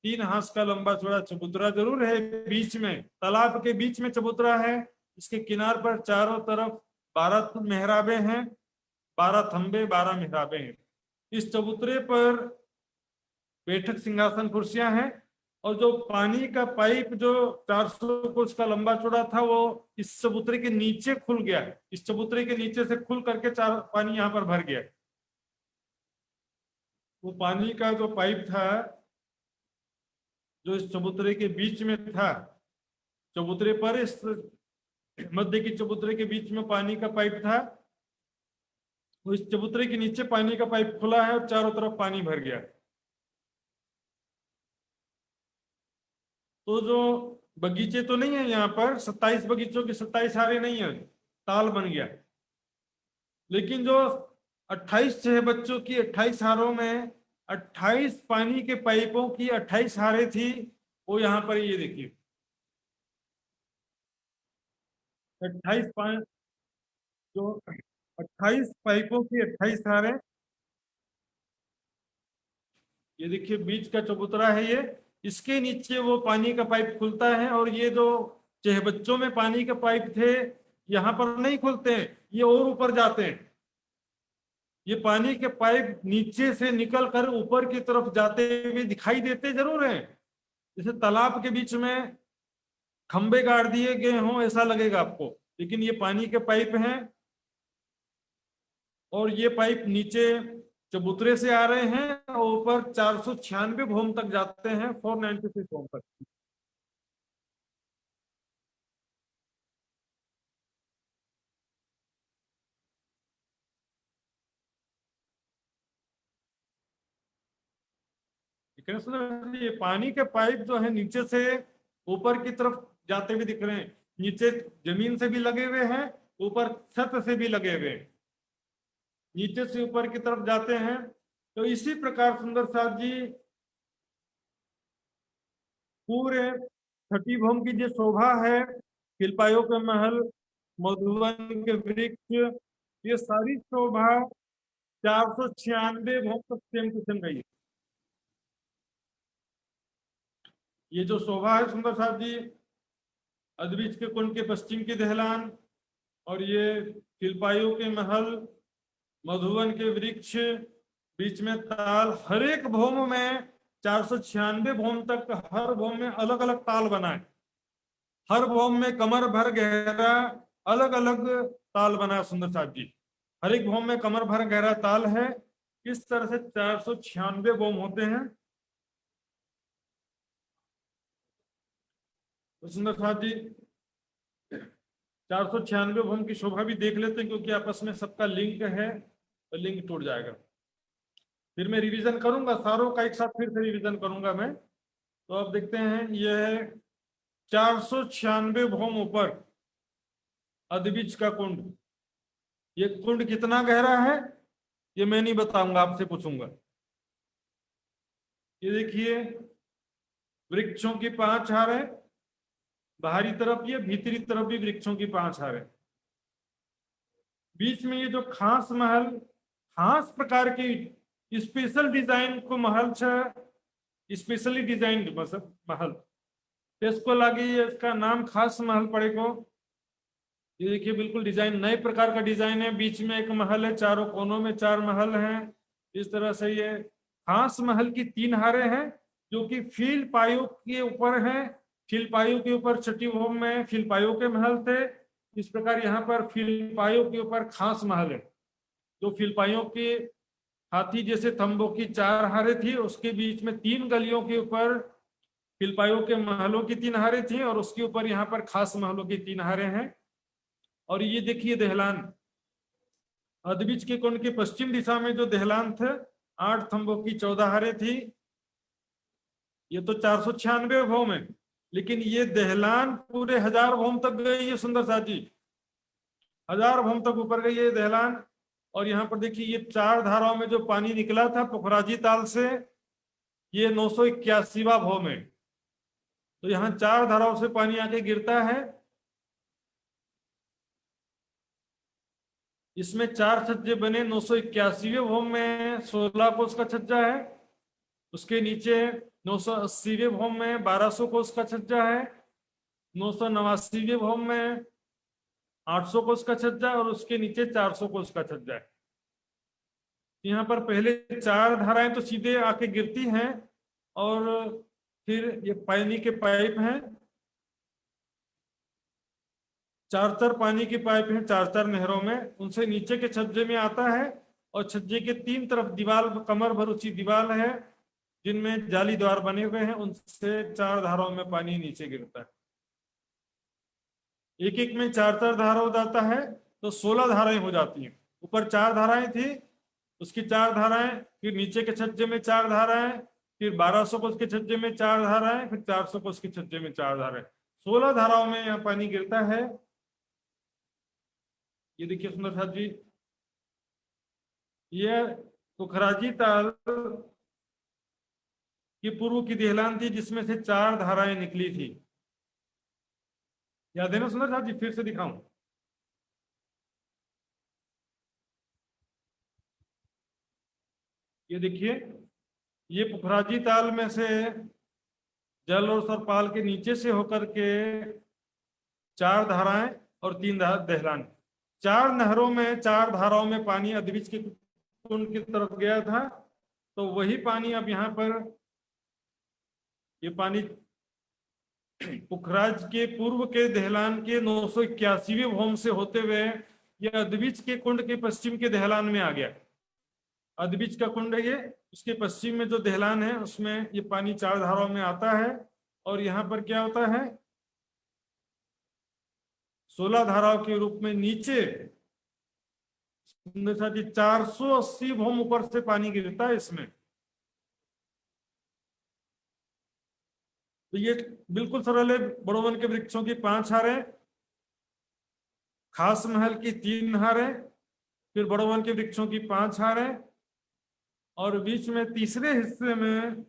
3 हाथ का लंबा चौड़ा चबूतरा जरूर है। बीच में तालाब के बीच में चबूतरा है, इसके किनार पर चारों तरफ 12 मेहराबे हैं, 12 थंबे 12 मेहराबे हैं। इस चबूतरे पर बैठक सिंहासन कुर्सियां हैं, और जो पानी का पाइप जो 400 कोस का लंबा चौड़ा था, वो इस चबूतरे के नीचे खुल गया है। इस चबूतरे के नीचे से खुल करके पानी यहाँ पर भर गया। वो पानी का जो पाइप था, जो इस चबूतरे के बीच में था, चबूतरे पर इस मध्य की चबूतरे के बीच में पानी का पाइप था, वो इस चबूतरे के नीचे पानी का पाइप खुला है और चारों तरफ पानी भर गया। तो जो बगीचे तो नहीं है यहाँ पर, 27 बगीचों की 27 हारें नहीं है, ताल बन गया। लेकिन जो 28 छह बच्चों की 28 हारों में 28 पानी के पाइपों की 28 हारें थी, वो यहाँ पर ये देखिए 28 जो 28 पाइपों की 28 हारें, ये देखिए बीच का चबूतरा है ये, इसके नीचे वो पानी का पाइप खुलता है। और ये जो छह बच्चों में पानी के पाइप थे यहाँ पर नहीं खुलते हैं, ये और ऊपर जाते हैं। ये पानी के पाइप नीचे से निकल कर ऊपर की तरफ जाते हुए दिखाई देते जरूर हैं, जैसे तालाब के बीच में खंबे गाड़ दिए गए हों ऐसा लगेगा आपको, लेकिन ये पानी के पाइप हैं। और ये पाइप नीचे चबूतरे से आ रहे हैं और ऊपर 496 भूम तक जाते हैं, 496 भूम तक। ये पानी के पाइप जो है नीचे से ऊपर की तरफ जाते हुए दिख रहे हैं, नीचे जमीन से भी लगे हुए हैं, ऊपर छत से भी लगे हुए हैं, नीचे से ऊपर की तरफ जाते हैं। तो इसी प्रकार सुंदर साथ जी पूरे 30 भूम की जो शोभा है, किलपायों के महल, मधुवन के वृक्ष, ये सारी शोभा 496 भूम तक सेम टू सेम गई। ये जो शोभा है सुंदर साथ जी, अदबीज के कुंड के पश्चिम की दहलान, और ये किलपायों के महल, मधुवन के वृक्ष, बीच में ताल, हर एक भूम में 496 भूम तक, हर भूम में अलग अलग ताल बना है। हर भूम में कमर भर गहरा अलग अलग ताल बना है सुंदर साथ जी, हर एक भूम में कमर भर गहरा ताल है। इस तरह से 496 भूम होते हैं। तो सुंदर साथ जी 496 भूम की शोभा भी देख लेते हैं, क्योंकि आपस में सबका लिंक है, तो लिंक टूट जाएगा। फिर मैं रिवीजन करूंगा, सारों का एक साथ फिर से रिवीजन करूंगा मैं। तो अब देखते हैं, यह 496 भूम ऊपर अदबीज का कुंड। ये कुंड कितना गहरा है ये मैं नहीं बताऊंगा, आपसे पूछूंगा। ये देखिए वृक्षों की 5 हारें, बाहरी तरफ ये, भीतरी तरफ भी वृक्षों की 5 हारें। बीच में ये जो खास महल, खास प्रकार की स्पेशल डिजाइन को महल छे, स्पेशली डिजाइंड महल, इसको लगी इसका नाम खास महल पड़े को। ये देखिए बिल्कुल डिजाइन नए प्रकार का डिजाइन है, बीच में एक महल है, चारों कोनों में 4 महल हैं। इस तरह से ये खास महल की 3 हारें हैं, जो कि फील पायों के ऊपर हैं। फील पायों के ऊपर छठी भूम में फील पायों के महल थे, इस प्रकार यहाँ पर फील पायों के ऊपर खास महल है। जो फील पायों के हाथी जैसे थंबों की 4 हारें थी, उसके बीच में 3 गलियों के ऊपर फिलपाइयों के महलों की 3 हारें थी, और उसके ऊपर यहाँ पर खास महलों की 3 हारें हैं। और ये देखिए दहलान, अदबीज के कुंड के पश्चिम दिशा में जो दहलान थे, 8 थंबों की 14 हारें थी। ये तो 496 भूम है, लेकिन ये दहलान पूरे 1000 भूम तक गई है सुंदर साथ जी, 1000 भूम तक ऊपर गई है दहलान। और यहाँ पर देखिए ये 4 धाराओं में जो पानी निकला था पुखराजी ताल से, ये 981वां भूम है। तो यहाँ 4 धाराओं से पानी आके गिरता है। इसमें 4 छज्जे बने, 981वें भूम में 16 कोस का छज्जा है, उसके नीचे 980वें भूम में 1200 कोस का छज्जा है, 989वें भूम में 800 कोस का छज्जा, और उसके नीचे 400 कोस का छज्जा है। यहाँ पर पहले 4 धाराएं तो सीधे आके गिरती हैं, और फिर ये पानी के पाइप हैं, 4 पानी की पाइप हैं 4 नहरों में, उनसे नीचे के छज्जे में आता है। और छज्जे के 3 तरफ दीवार, कमर भर ऊंची दीवार है, जिनमें जाली द्वार बने हुए हैं, उनसे 4 धाराओं में पानी नीचे गिरता है। एक एक में 4 धारा हो जाता है, तो 16 धाराएं हो जाती हैं। ऊपर 4 धाराएं थी, उसकी 4 धाराएं, फिर नीचे के छज्जे में 4 धाराएं, फिर 1200 कोस के छज्जे में 4 धाराएं, फिर 400 कोस के छज्जे में 4 धाराएं, 16 धाराओं में यहाँ पानी गिरता है। ये देखिए सुंदर साथ जी, ये पुखराजी ताल की पूर्व की देहलान थी जिसमें से 4 धाराएं निकली थी। याद है ना सुंदर साथ जी? फिर से दिखाऊं? ये देखिए, ये पुखराजी ताल में से जल और सरपाल के नीचे से होकर के 4 धाराएं और 3 दहलान, 4 नहरों में 4 धाराओं में पानी अद्विज के कुंड की तरफ गया था। तो वही पानी अब यहाँ पर, ये पानी पुखराज के पूर्व के दहलान के 981वें भौम से होते हुए यह अद्विज के कुंड के पश्चिम के दहलान में आ गया। अद्विज का कुंड है ये, उसके पश्चिम में जो दहलान है उसमें ये पानी 4 धाराओं में आता है। और यहाँ पर क्या होता है, 16 धाराओं के रूप में नीचे 480 भौम ऊपर से पानी गिरता है इसमें। तो ये बिल्कुल सरल है। बड़ोवन के वृक्षों की 5 हारें, खास महल की 3 हारें, फिर बड़ोवन के वृक्षों की 5 हारें, और बीच में तीसरे हिस्से में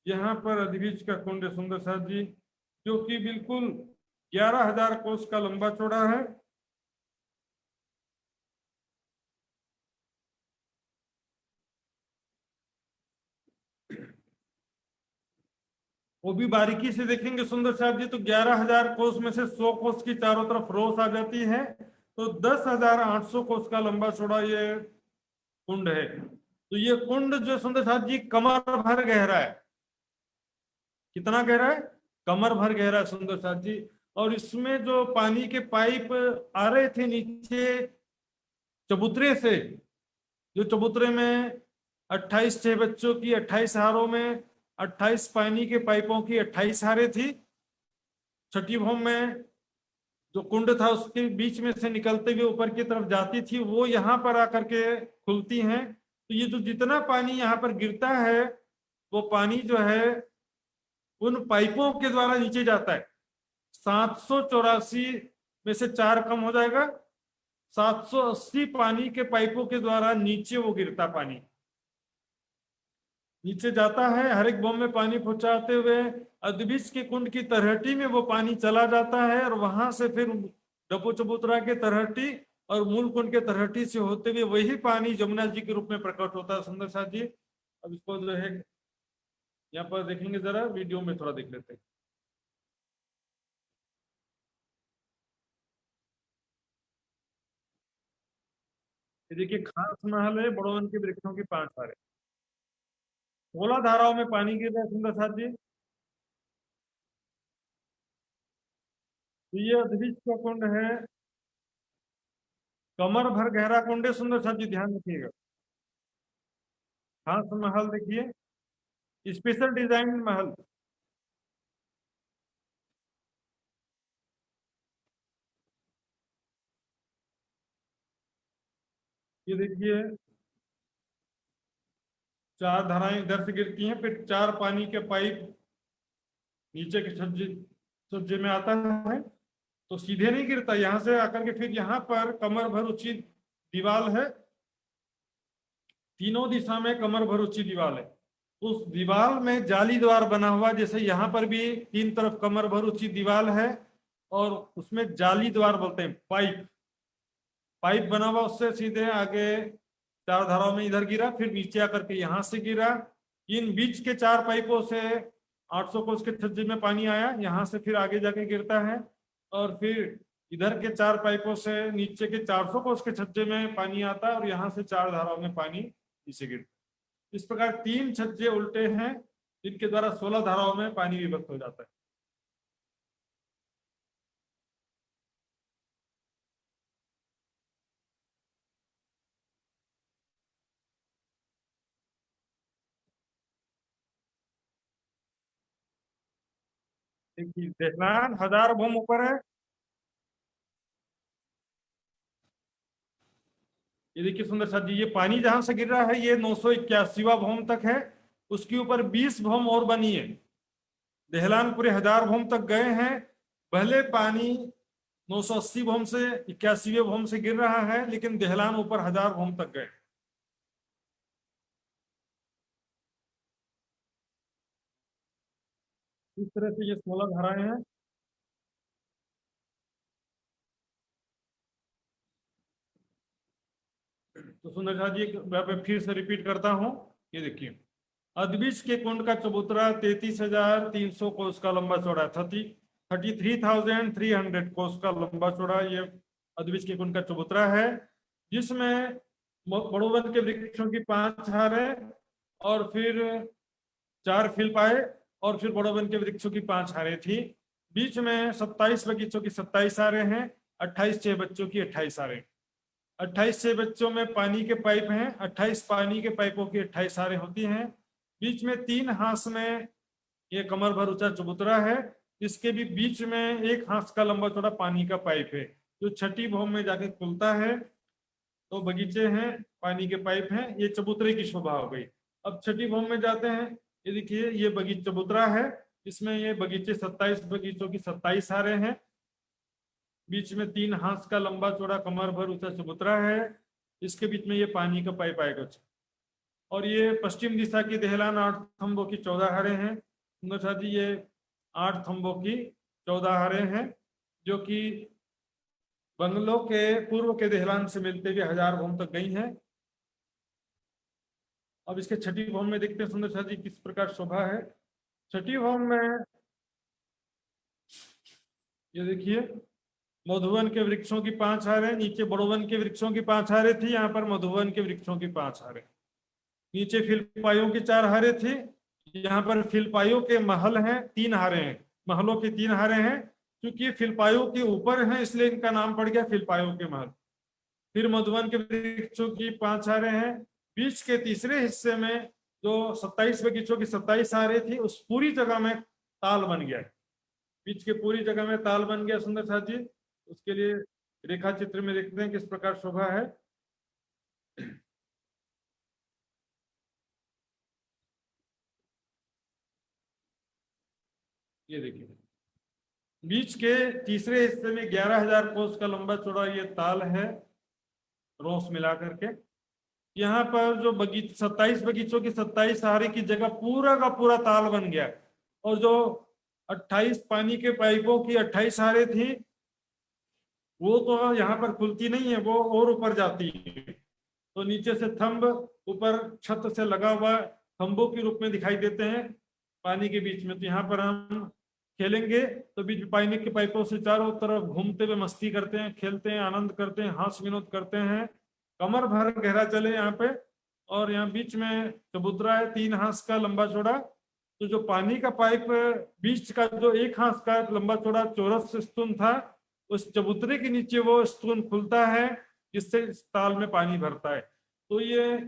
यहाँ पर अद्विज का कुंड सुंदर साथ जी, जो कि बिल्कुल 11,000 कोस का लंबा चौड़ा है। वो भी बारीकी से देखेंगे सुंदर साहब जी तो 11,000 कोस में से 100 कोस की चारों तरफ रोस आ जाती है, तो 10,800 कोस का लंबा चौड़ा ये कुंड है। तो ये कुंड जो सुंदर साहब जी कमर भर गहरा है। कितना गहरा है? कमर भर गहरा है सुंदर साहब जी। और इसमें जो पानी के पाइप आ रहे थे नीचे चबूतरे से, जो चबूतरे में 28 छह बच्चों की 28 हारों में 28 पानी के पाइपों की 28 हारें थी। छठी भौम में जो कुंड था उसके बीच में से निकलते हुए ऊपर की तरफ जाती थी, वो यहाँ पर आकर के खुलती हैं। तो ये जो जितना पानी यहाँ पर गिरता है वो पानी जो है उन पाइपों के द्वारा नीचे जाता है। 784 में से 4 कम हो जाएगा, 780 पानी के पाइपों के द्वारा नीचे वो गिरता पानी नीचे जाता है। हर एक बम में पानी पहुंचाते हुए अद्विज के कुंड की तरहटी में वो पानी चला जाता है, और वहां से फिर डपो चबूतरा के तरहटी और मूल कुंड के तरहटी से होते हुए वही पानी जमुना जी के रूप में प्रकट होता है सुंदर साथ जी। अब इसको जो है यहाँ पर देखेंगे, जरा वीडियो में थोड़ा देख लेते हैं। ये देखिए, खास महल है, बड़ोवन के वृक्षों की 5 हारें, 16 धाराओं में पानी गिर रहा है सुंदर साथ जी। तो ये अद्विज का कुंड है, कमर भर गहरा कुंड है सुंदर साथ जी, ध्यान रखिएगा। खास महल देखिए, स्पेशल डिजाइन महल। ये देखिए, 4 धाराएं इधर से गिरती हैं, फिर 4 पानी के पाइप नीचे के छज्जे में आता है, तो सीधे नहीं गिरता, यहां से आकर के फिर यहाँ पर कमर भर ऊंची दीवार है। तीनों दिशा में कमर भर ऊंची दीवार है। उस दीवार में जाली द्वार बना हुआ, जैसे यहाँ पर भी 3 तरफ कमर भर ऊंची दीवार है, और उसमें जाली द्वार बोलते हैं, पाइप बना हुआ, उससे सीधे आगे 4 धाराओं में इधर गिरा, फिर नीचे आकर के यहाँ से गिरा। इन बीच के 4 पाइपों से 800 कोस के छज्जे में पानी आया, यहाँ से फिर आगे जाके गिरता है, और फिर इधर के 4 पाइपों से नीचे के 400 कोस के छज्जे में पानी आता है, और यहाँ से 4 धाराओं में पानी नीचे गिरता है। इस प्रकार 3 छज्जे उल्टे हैं, जिनके द्वारा 16 धाराओं में पानी विभक्त हो जाता है। देखिए, देहलान 1000 भूम ऊपर है। ये देखिए सुंदर साथ जी, ये पानी जहां से गिर रहा है ये 981वां भौम तक है, उसके ऊपर 20 भौम और बनी है। देहलान पूरे 1000 भौम तक गए हैं। भले पानी 980 भौम से 81वें भौम से गिर रहा है, लेकिन देहलान ऊपर 1000 भौम तक गए। इस तरह से ये 16 धाराएं हैं। तो सुंदर झा जी मैं फिर से रिपीट करता हूं, ये देखिए अदबिश के कुंड का चबूतरा 33,300 कोस का लंबा चौड़ा, 33,300 कोस का लंबा चौड़ा ये अदबिश के कुंड का चबूतरा है, जिसमें बड़ोवन के वृक्षों की 5 हारें और फिर 4 फिलपाए और फिर बड़ोवन के वृक्षों की 5 हारें थी। बीच में 27 बगीचों की 27 हारें हैं, 28 छह बच्चों की 28 हारें। 28 छह बच्चों में पानी के पाइप हैं, 28 पानी के पाइपों की 28 हारें होती हैं। बीच में 3 हांस में ये कमर भर ऊंचा चबूतरा है, इसके भी बीच में 1 हांस का लंबा चौड़ा पानी का पाइप है, जो छठी भौम में जाके खुलता है। तो बगीचे हैं, पानी के पाइप हैं, ये चबूतरे की शोभा हो गई। अब छठी भौम में जाते हैं, ये देखिए ये बगीचा चबूतरा है, इसमें ये बगीचे 27 बगीचों की 27 हारें हैं। बीच में 3 हांस का लंबा चौड़ा कमर भर ऊंचा चबूतरा है, इसके बीच में ये पानी का पाइप आएगा। और ये पश्चिम दिशा की देहलान 8 थंबों की 14 हारें हैं। सुंदर झा जी ये 8 थंबों की 14 हारें हैं, जो कि बंगलों के पूर्व के देहलान से मिलते हुए 1000 भौम तक गई हैं। अब इसके छठी भौम में देखते हैं सुंदर झा जी किस प्रकार शोभा है। छठी भौम में ये देखिए मधुवन के वृक्षों की 5 हारें, नीचे बड़ोवन के वृक्षों की 5 हारें थी, यहाँ पर मधुवन के वृक्षों की 5 हारें। नीचे फिलपाइयों की 4 हारें थी, यहाँ पर फिलपाइयों के महल हैं, 3 हारें हैं, महलों की 3 हारें हैं। क्योंकि फिलपाइयों के ऊपर हैं इसलिए इनका नाम पड़ गया फिलपाइयों के महल। फिर मधुवन के वृक्षों की 5 हारें हैं। बीच के तीसरे हिस्से में जो 27 बगीचों की 27 हारें थी, उस पूरी जगह में ताल बन गया, बीच के पूरी जगह में ताल बन गया सुंदर साथ जी। उसके लिए रेखा चित्र में देखते हैं किस प्रकार शोभा है। ये देखिए बीच के तीसरे हिस्से में 11,000 कोस का लंबा चौड़ा ये ताल है, रोस मिला करके। यहाँ पर जो 27 बगीचों की 27 हारे की जगह पूरा का पूरा ताल बन गया, और जो 28 पानी के पाइपों की 28 हारे थी वो तो यहाँ पर खुलती नहीं है, वो और ऊपर जाती है। तो नीचे से थंब ऊपर छत से लगा हुआ थंबों के रूप में दिखाई देते हैं पानी के बीच में। तो यहाँ पर हम खेलेंगे तो बीच में पानी के पाइपों से चारों तरफ घूमते हुए मस्ती करते हैं, खेलते हैं, आनंद करते हैं, हास विनोद करते हैं। कमर भर गहरा चले यहाँ पे, और यहाँ बीच में चबूतरा है 3 हांस का लंबा चौड़ा। तो जो पानी का पाइप बीच का जो 1 हांस का लंबा चौड़ा चौरस स्तून था, उस चबूतरे के नीचे वो स्तून खुलता है, जिससे इस ताल में पानी भरता है। तो ये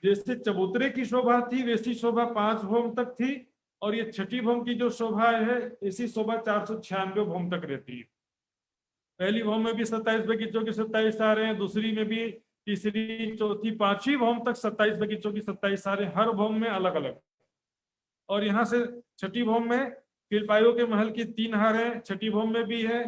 जैसे चबूतरे की शोभा थी वैसी शोभा 5 भौम तक थी, और ये छठी भौम की जो शोभा है ऐसी शोभा 496 भौम तक रहती है। पहली भौम में भी 27 बगीचों की 27 हारें हैं, दूसरी में भी, तीसरी, चौथी, 5वीं भौम तक 27 बगीचों की 27 हारें, हर भौम में अलग अलग। और यहाँ से छठी भौम में फिलपाइयों के महल की 3 हारें छठी भौम में भी है,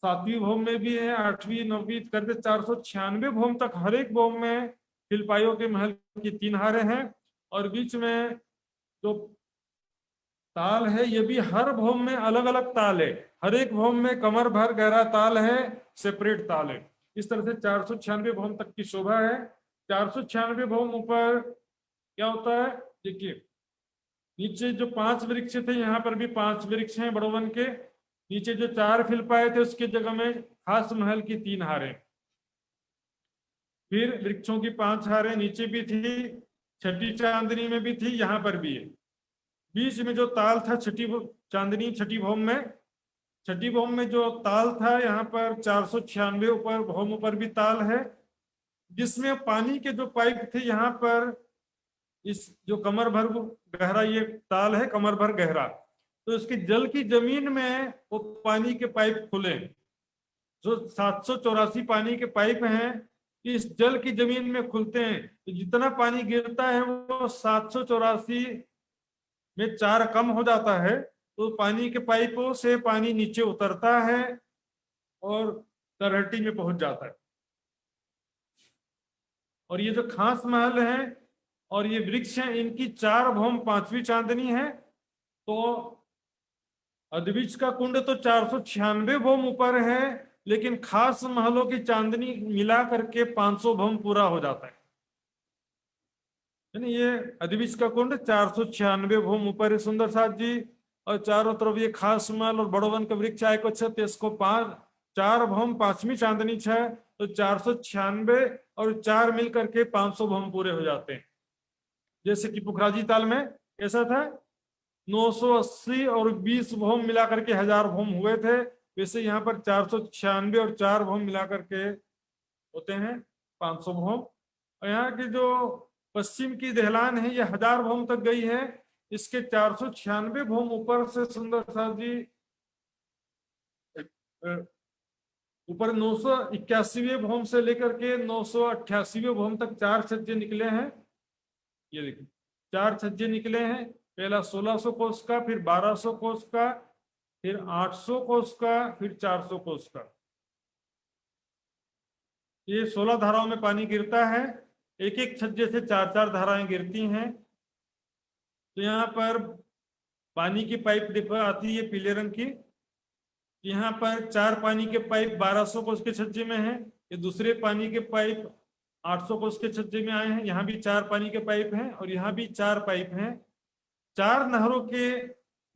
7वीं भौम में भी है, 8वीं 9वीं करके 496 भौम तक हर एक भौम में फिलपाइयों के महल की 3 हारें हैं। और बीच में जो ताल है ये भी हर भौम में अलग अलग ताल है, हर एक भौम में कमर भर गहरा ताल है, सेपरेट ताल है। इस तरह से 496 भौम तक की शोभा है। 496 भौम ऊपर क्या होता है देखिए, नीचे जो 5 वृक्ष थे यहाँ पर भी 5 वृक्ष हैं बड़ोवन के। नीचे जो 4 फिलपाए थे उसकी जगह में खास महल की 3 हारें, फिर वृक्षों की 5 हारें नीचे भी थी, छठी चांदनी में भी थी, यहाँ पर भी है। बीच में जो ताल था छठी चांदनी छठी भौम में, छठी भौम में जो ताल था यहाँ पर 496 ऊपर भौम ऊपर भी ताल है, जिसमें पानी के जो पाइप थे यहाँ पर इस जो कमर भर गहरा ये ताल है, कमर भर गहरा, तो इसकी जल की जमीन में वो पानी के पाइप खुले, जो 784 पानी के पाइप हैं इस जल की जमीन में खुलते हैं। तो जितना पानी गिरता है वो 784 में 4 कम हो जाता है, तो पानी के पाइपों से पानी नीचे उतरता है और तरहटी में पहुंच जाता है। और ये जो खास महल है और ये वृक्ष है, इनकी 4 भौम 5वीं चांदनी है। तो अदबिच का कुंड तो 496 भौम ऊपर है, लेकिन खास महलों की चांदनी मिला करके 500 भौम पूरा हो जाता है। यानी ये अदबिच का कुंड 496 भौम ऊपर है सुंदर साथ जी, और चारों तरफ ये खास महल और बड़ोवन का वृक्ष आय को इसको 4 भौम 5वीं चांदनी 6, तो 496 और 4 मिल करके 500 भौम पूरे हो जाते हैं। जैसे कि पुखराजी ताल में कैसा था, 980 और 20 भौम मिला करके 1000 भौम हुए थे, वैसे यहाँ पर 496 और 4 भौम मिला करके होते हैं 500 भौम। और यहाँ की जो पश्चिम की दहलान है ये 1000 भौम तक गई है, इसके 496 भौम ऊपर से सुंदर साथ जी ऊपर 981वें भौम से लेकर के 988वें भौम तक 4 छज्जे निकले हैं। ये देखिए 4 छज्जे निकले हैं, पहला 1600 कोस का, फिर 1200 कोस का, फिर 800 कोस का, फिर 400 कोस का। ये 16 धाराओं में पानी गिरता है, एक एक छज्जे से 4-4 धाराएं गिरती हैं। तो यहाँ पर पानी की पाइप देखो आती है पीले रंग की, यहाँ पर 4 पानी के पाइप 1200 कोस के छज्जे में है, ये दूसरे पानी के पाइप 800 कोस के छज्जे में आए हैं। यहाँ भी 4 पानी के पाइप हैं और यहाँ भी 4 पाइप हैं। 4 नहरों के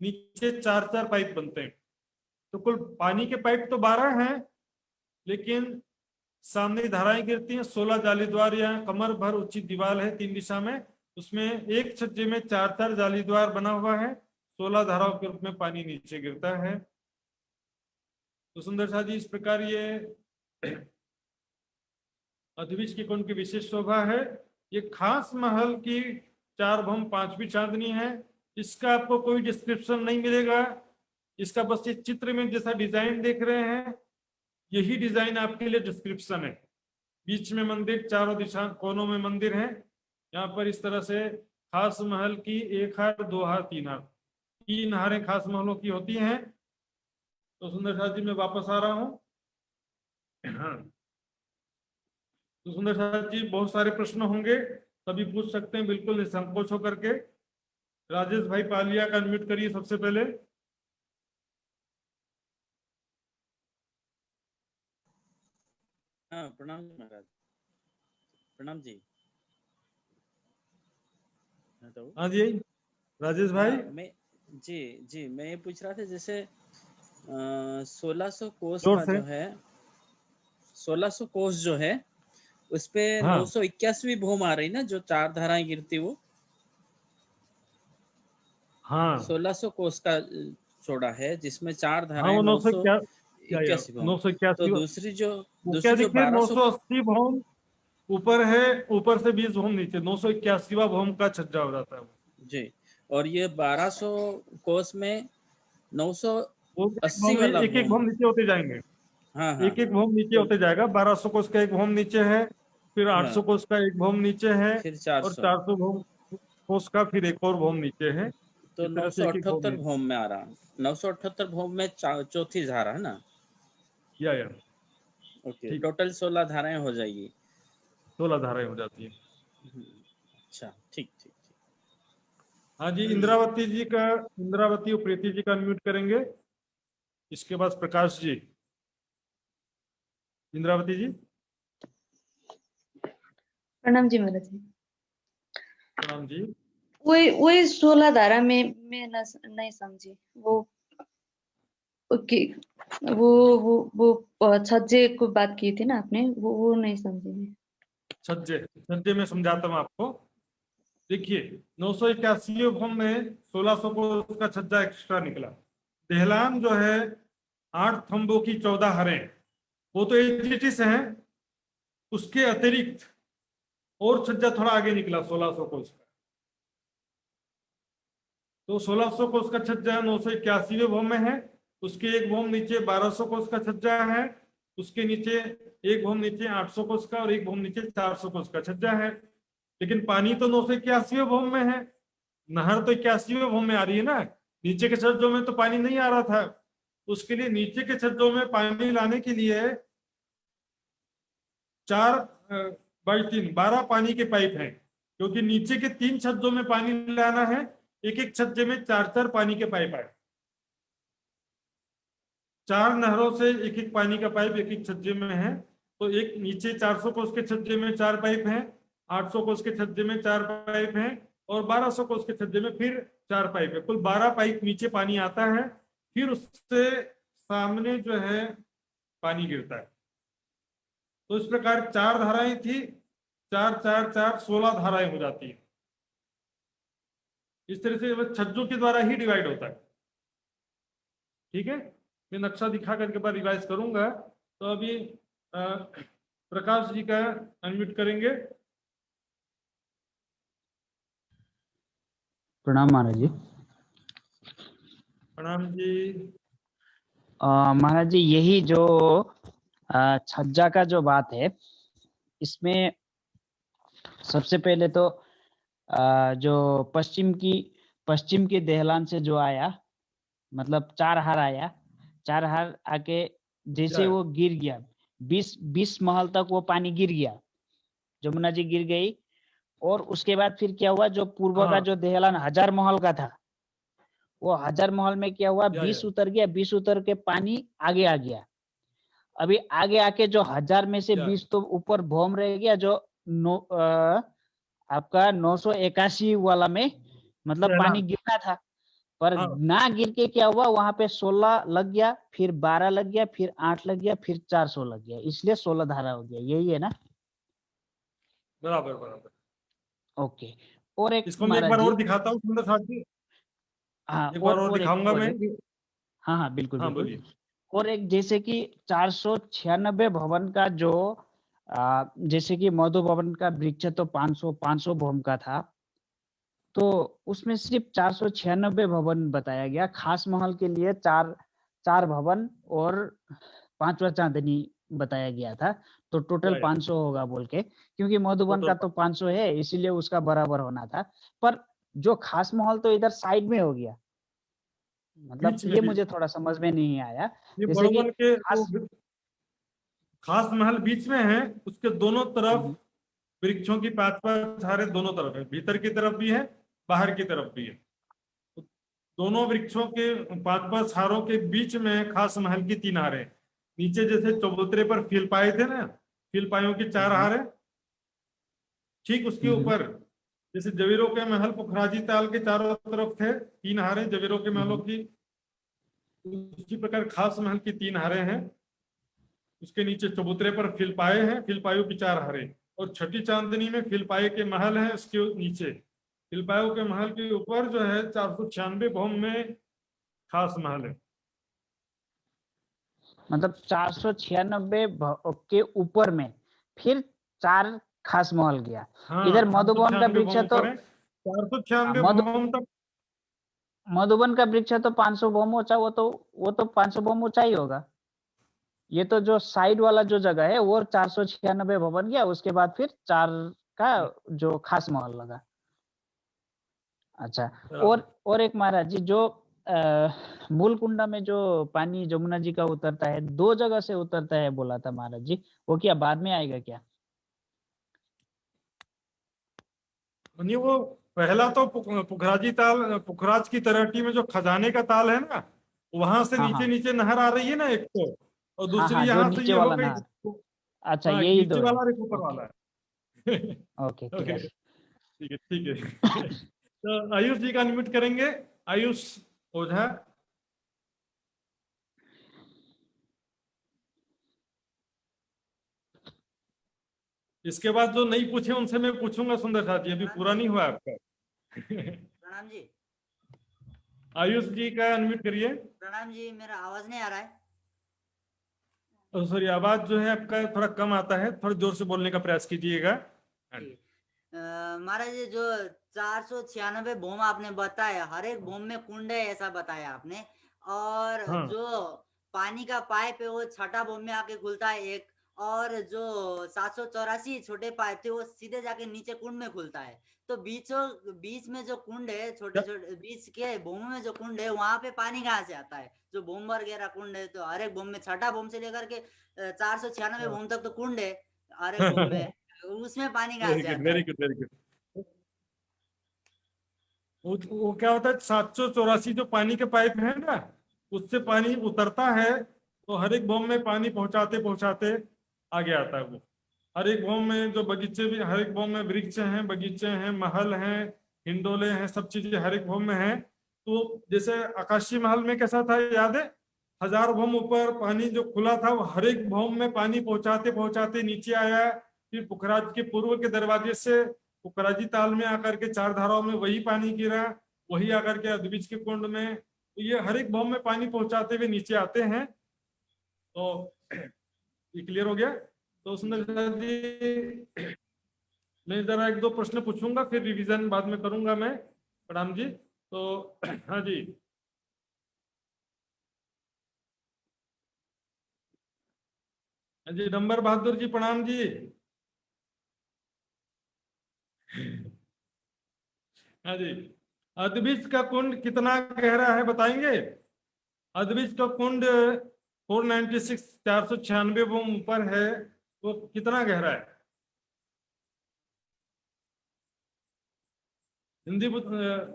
नीचे 4-4 पाइप बनते हैं, तो कुल पानी के पाइप तो 12 हैं, लेकिन सामने धाराएं गिरती हैं। 16 जाली द्वार या कमर भर ऊंची दीवार है 3 दिशा में, उसमें एक छज्जे में 4-4 जाली द्वार बना हुआ है। 16 धाराओं के रूप में पानी नीचे गिरता है। तो सुंदर साथ जी इस प्रकार ये अदबिच के कुंड की विशेष शोभा है। ये खास महल की 4 भौम 5वीं चांदनी है। इसका आपको कोई डिस्क्रिप्शन नहीं मिलेगा, इसका बस ये चित्र में जैसा डिजाइन देख रहे हैं यही डिजाइन आपके लिए डिस्क्रिप्शन है। बीच में मंदिर, चारों दिशा कोनों में मंदिर है। यहाँ पर इस तरह से खास महल की 1 हार 2 हार 3 हार 3 हारें खास महलों की होती हैं। तो सुंदर साथ जी मैं वापस आ रहा हूँ। हाँ, तो सुंदर साथ जी बहुत सारे प्रश्न होंगे, सभी पूछ सकते हैं बिल्कुल निसंकोच होकर के। राजेश भाई पालिया का अनम्यूट करिए सबसे पहले। हाँ प्रणाम महाराज, प्रणाम जी। हेलो हाँ जी राजेश भाई। हाँ, मैं ये पूछ रहा था जैसे 1600 कोस जोर का से। जो है 1600 कोस जो है उस पे हाँ। 981वीं भूम आ रही ना, जो 4 धाराएं गिरती वो हाँ 1600 कोस का चौड़ा है, जिसमें 4 हाँ धाराएं वो 981 भूम। 981 तो दूसरी जो क्या 1200 980 भौम ऊपर है, ऊपर से 20 भौम नीचे, 981वां भौम का छज्जा हो जाता है जी। और ये 1200 कोस में 980 वो वाला एक भौम नीचे होते जाएंगे। हाँ हाँ एक भौम नीचे होते जाएगा। 1200 कोस का 1 भौम नीचे है, फिर 800 हाँ, कोस का 1 भौम नीचे है, फिर और 400 400 भौम कोस का फिर 1 और भौम नीचे है। तो इस तरह से एक-एक भौम 978 नीचे। भूम में आ रहा। 978 भूम में चौथी धारा है ना। या ओके, ठीक। टोटल 16 धाराएं हो जाएगी। 16 धाराएं हो जाती है। अच्छा ठीक ठीक ठीक। हाँ जी इंद्रावती और प्रीति जी का अनम्यूट करेंगे। इसके बाद प्रकाश जी। इंद्रावती जी। प्रणाम जी महाराज जी। प्रणाम जी। वही 16 धारा में मैं नहीं समझी वो। ओके, वो छज्जे को बात की थी ना आपने, वो नहीं समझी मैं। छज्जे में समझाता हूँ आपको। देखिए 981 भूम में 1600 को उसका छज्जा एक्स्ट्रा निकला। दहलान जो है 8 थंबों की 14 हरें, वो तो एजिटिस हैं, उसके अतिरिक्त और छज्जा थोड़ा आगे निकला 1600 को उसका। तो 1600 को उसका छज्जा 981वें भूम में है, उसके 1 भूम नीचे 1200 को उसका छज्जा है, उसके नीचे 1 भूम नीचे 800 को उसका, और 1 भूम नीचे 400 को उसका छज्जा है। लेकिन पानी तो 981वें भूम में है, नहर तो 81वें भूम में आ रही है ना। नीचे के छज्जों में तो पानी नहीं आ रहा था, उसके लिए नीचे के छज्जों में पानी लाने के लिए 4x3 12 पानी के पाइप हैं, क्योंकि नीचे के 3 छज्जों में पानी लाना है। एक एक छज्जे में 4-4 पानी के पाइप आए। 4 नहरों से एक एक पानी का पाइप एक एक छज्जे में है। तो एक नीचे 400 कोस के छज्जे में 4 पाइप हैं, 800 कोस के छज्जे में 4 पाइप हैं, और 1200 कोस के छज्जे में फिर 4 पाइप है। कुल 12 पाइप नीचे पानी आता है, फिर उससे सामने जो है पानी गिरता है। तो इस प्रकार 4 धाराएं थी, 4 4 4 16 धाराएं हो जाती है। इस तरह से बस छज्जों के द्वारा ही डिवाइड होता है। ठीक है, मैं नक्शा दिखा करके बाद रिवाइज करूंगा। तो अभी प्रकाश जी का अनम्यूट करेंगे। प्रणाम महाराज जी। प्रणाम जी। महाराज जी, यही जो छज्जा का जो बात है, इसमें सबसे पहले तो जो पश्चिम की दहलान से जो आया, मतलब 4 हार आया, 4 हार आके जैसे वो गिर गया, 20 महल तक वो पानी गिर गया, जमुना जी गिर गई। और उसके बाद फिर क्या हुआ, जो पूर्व का जो दहलान 1000 महल का था, वो 1000 महल में क्या हुआ, 20 उतर गया, 20 उतर के पानी आगे आ गया। अभी आगे आके जो 1000 में से 20 तो ऊपर भौम रह गया, जो आपका 981 वाला में मतलब पानी गिरना था, पर ना गिर के क्या हुआ, वहां पे 16 लग गया, फिर 12 लग गया, फिर 8 लग गया, फिर 400 लग गया, इसलिए 16 धारा हो गया। यही है ना? बराबर बराबर। ओके। और एक इसको मैं एक बार और दिखाता हूँ सुंदर साथ जी। हाँ, एक बार और दिखाऊंगा मैं। हाँ बिल्कुल हाँ, बिल्कुल। बोलिए। और एक जैसे कि 496 भवन का जो जैसे कि मधु भवन का वृक्ष तो 500 भवन का था, तो उसमें सिर्फ 496 भवन बताया गया। खास महल के लिए 4 भवन और 5वां चांदनी बताया गया था, तो टोटल 500 होगा बोल के, क्योंकि मधुबन का तो 500 है, इसीलिए उसका बराबर होना था। पर जो खास महल तो इधर साइड में हो गया, मतलब ये मुझे थोड़ा समझ में नहीं आया। ये जैसे कि मधुबन के खास महल बीच में है, उसके दोनों तरफ वृक्षों की 5-5 हारें दोनों तरफ है, भीतर की तरफ भी है, बाहर की तरफ भी है। दोनों वृक्षों के 5-5 हारों के बीच में खास महल की 3 हारें। नीचे जैसे चबूतरे पर फील पाए थे ना, फील पायों की 4 हारें, ठीक उसके ऊपर जैसे जवीरों के महल पुखराजी ताल के चारों तरफ थे 3 हारें जवीरों के महलों की, उसी प्रकार खास महल की 3 हारें हैं। उसके नीचे चबूतरे पर फिलपाए हैं, फिलपायों की 4 हारें, और छठी चांदनी में फिलपाए के महल हैं, उसके नीचे फिलपायों के महल के ऊपर जो है 496 भवन में खास महल है। मतलब 496 के ऊपर में फिर 4 खास महल गया। हाँ, इधर मधुबन का वृक्ष तो 496 भवन तक, मधुबन का वृक्ष तो 500 भवन ऊंचा, वो तो 500 भवन ऊंचा ही होगा। ये तो जो साइड वाला जो जगह है वो 496 भवन गया, उसके बाद फिर 4 का जो खास महल लगा। अच्छा, और एक महाराज जी, जो मूल कुंडा में जो पानी जमुना जी का उतरता है, 2 जगह से उतरता है बोला था महाराज जी, वो क्या बाद में आएगा क्या? नहीं, वो पहला तो पुखराजी ताल, पुखराज की तलहटी में जो खजाने का ताल है ना, वहां से नीचे नीचे नहर आ रही है ना एक तो, और दूसरी यहाँ से ये हो गई। अच्छा, हाँ, यही नीचे वाला एक ऊपर वाला है। ओके, ठीक है ठीक है। तो आयुष जी का अनम्यूट करेंगे, आयुष ओझा। इसके बाद जो नहीं पूछे उनसे मैं पूछूंगा सुंदर साथी, अभी पूरा नहीं हुआ आपका। प्रणाम जी। आयुष जी का अनम्यूट करिए। प्रणाम जी, मेरा आवाज नहीं आ रहा है? सॉरी, आवाज जो है आपका थोड़ा कम आता है, थोड़ा जोर से बोलने का प्रयास कीजिएगा। महाराज जी, जो 496 भूम आपने बताया, हर एक भूम में कुंड है ऐसा बताया आपने, और जो पानी का पाइप है वो छठा भूम में आके खुलता है एक, और जो 784 छोटे पाइप थे वो सीधे जाके नीचे कुंड में खुलता है। तो बीच में जो कुंड है, छोटे छोटे बीच के भूमि में जो कुंड है, वहां पे पानी कहाँ से आता है? जो भूम वगैरह कुंड है, तो हर एक भूम में, छठा भूम से लेकर के 496 भूम तक तो कुंड है हर एक भूम में, उसमें पानी कहाँ से आता है? Very good very good. वो क्या होता है, 784 जो पानी के पाइप है ना, उससे पानी उतरता है तो हर एक भूम में पानी पहुंचाते पहुंचाते आगे आता है। वो हर एक भूम में जो बगीचे भी, हर एक भूम में वृक्ष हैं, बगीचे हैं, महल हैं, हिंडोले हैं, सब चीजें हर एक भूम में हैं। तो जैसे आकाशीय महल में कैसा था याद है, 1000 भूम ऊपर पानी जो खुला था वो हर एक भूम में पानी पहुंचाते पहुंचाते नीचे आया। फिर पुखराज के पूर्व के दरवाजे से पुखराजी ताल में आकर के 4 धाराओं में वही पानी गिरा, वही आकर के अद्विज के कुंड में। तो ये हर एक भूम में पानी पहुंचाते हुए नीचे आते हैं। तो ये क्लियर हो गया? तो सुंदर जी, मैं जरा 1-2 प्रश्न पूछूंगा, फिर रिवीजन बाद में करूंगा मैं। प्रणाम जी। तो हाँ जी, हाँ जी, नंबर बहादुर जी प्रणाम जी। हाँ जी, अद्विज का कुंड कितना गहरा है बताएंगे? अद्विज का कुंड 496 496 भूम ऊपर है, वो कितना गहरा है? हिंदी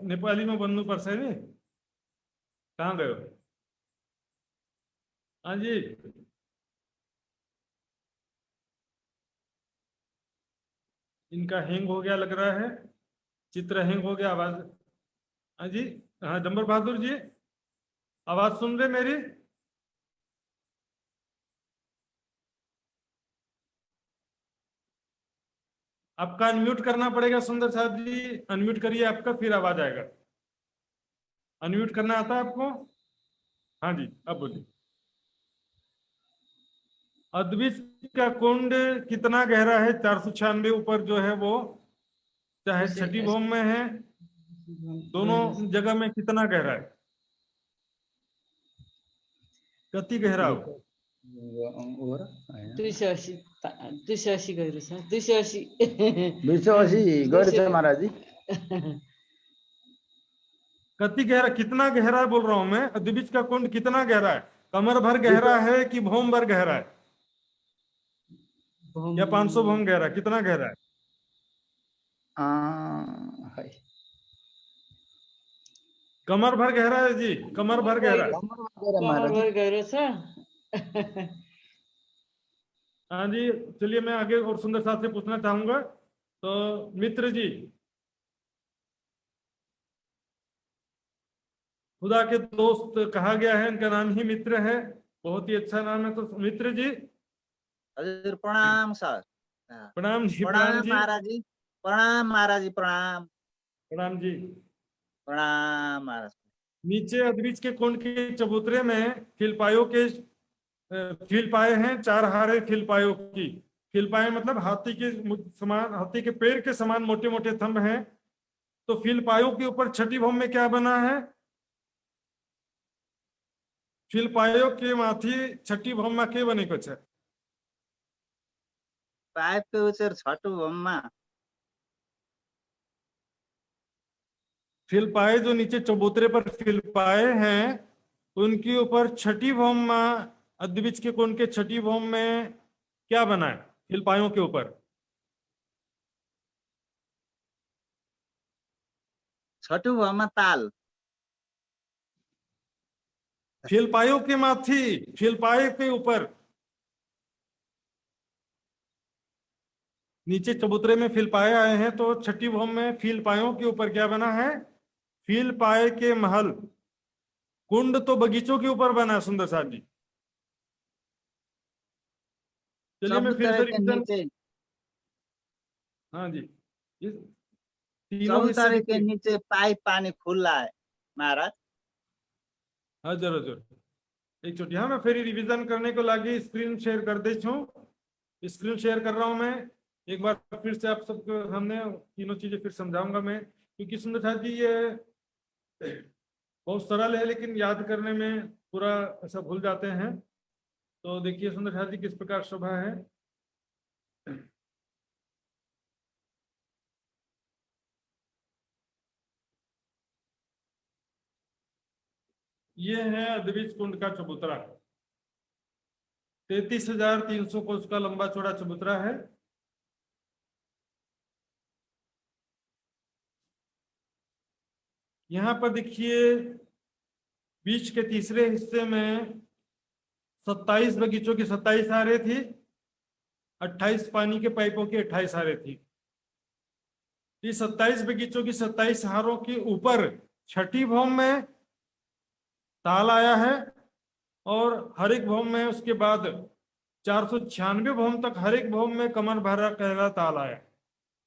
नेपाली में बन्नु पर्छ नि? कहाँ गयो? हाँ जी, इनका हैंग हो गया लग रहा है, चित्र हैंग हो गया, आवाज। हाँ जी, हाँ डंबर बहादुर जी, आवाज सुन रहे मेरी? आपका अनम्यूट करना पड़ेगा सुंदर साहब जी, अनम्यूट करिए आपका, फिर आवाज आएगा। अनम्यूट करना आता है आपको? हाँ जी, अब बोलिए। अद्विज का कुंड कितना गहरा है? 496 ऊपर जो है वो, चाहे छठी भूम में है, दोनों जगह में कितना गहरा है? कति गहरा हो? 280 280 गहिरो छ 280 280 गहिरो छ महाराज जी। कति गहरा, कितना गहरा है बोल रहा हूं मैं। अद्विज का कुंड कितना गहरा है? कमर भर गहरा है कि भूम भर गहरा है, या 500 भूम गहरा, कितना गहरा है? कमर भर गहरा है जी, कमर भर गहरा है। कमर भर गहिरो छ। हाँ जी, चलिए मैं आगे और सुंदर साहब से पूछना चाहूंगा। तो मित्र जी, खुदा के दोस्त कहा गया है, इनका नाम ही मित्र है, बहुत ही अच्छा नाम है। तो मित्र जी। हजुर प्रणाम सर। प्रणाम जी। प्रणाम महाराज जी। प्रणाम महाराज जी। प्रणाम प्रणाम जी। प्रणाम महाराज। नीचे अद्विज के कुंड के चबूतरे में फिलपायों के फिलपाए हैं, 4 हारे फिलपायों की। फिलपाए मतलब हाथी के समान, हाथी के पैर के समान मोटे मोटे थंब हैं। तो फिलपायों के ऊपर छठी भूम में क्या बना है? फिलपायों के माथी छठी भूम में के बनेको छ? पाइप के ऊपर छठो भूम में फिलपाए जो नीचे चबूतरे पर फिलपाए हैं, उनके ऊपर छठी भूम में, अद्विज के कुंड के छठी भूम में क्या बना है फिलपायों के ऊपर? छठो भूम में ताल। फिलपायों के माथी, फिलपाए के ऊपर, नीचे चबूतरे में फिलपाए आए हैं, तो छठी भूम में फिलपायों के ऊपर क्या बना है? फिलपाए के महल। कुंड तो बगीचों के ऊपर बना है सुंदर साहब जी। चलिए मैं फिर से रिवीजन। हाँ जी, चबूतरे के नीचे पाइप पानी खुला है महाराज। हजुर हजुर, एकचोटि हाँ मैं फेरि रिवीजन करने को लागि स्क्रीन शेयर गर्दैछु। स्क्रीन शेयर कर रहा हूं मैं, एक बार फिर से आप सबको हमने तीनों चीजें फिर समझाऊंगा मैं, क्योंकि सुंदर साहब जी ये बहुत सरल है लेकिन याद करने में पूरा ऐसा भूल जाते हैं। तो देखिए सुंदर साथ जी किस प्रकार शोभा है। ये है अद्विज कुंड का चबूतरा। 33,300 कोस का लंबा चौड़ा चबूतरा है। यहाँ पर देखिए बीच के तीसरे हिस्से में 27 बगीचों की 27 हारें थी, 28 पानी के पाइपों की 28 हारें थी। ये 27 बगीचों की 27 हारों के ऊपर छठी भौम में ताल आया है और हर एक भौम में उसके बाद 496 भौम तक हर एक भौम में कमर भरा कहला ताल आया।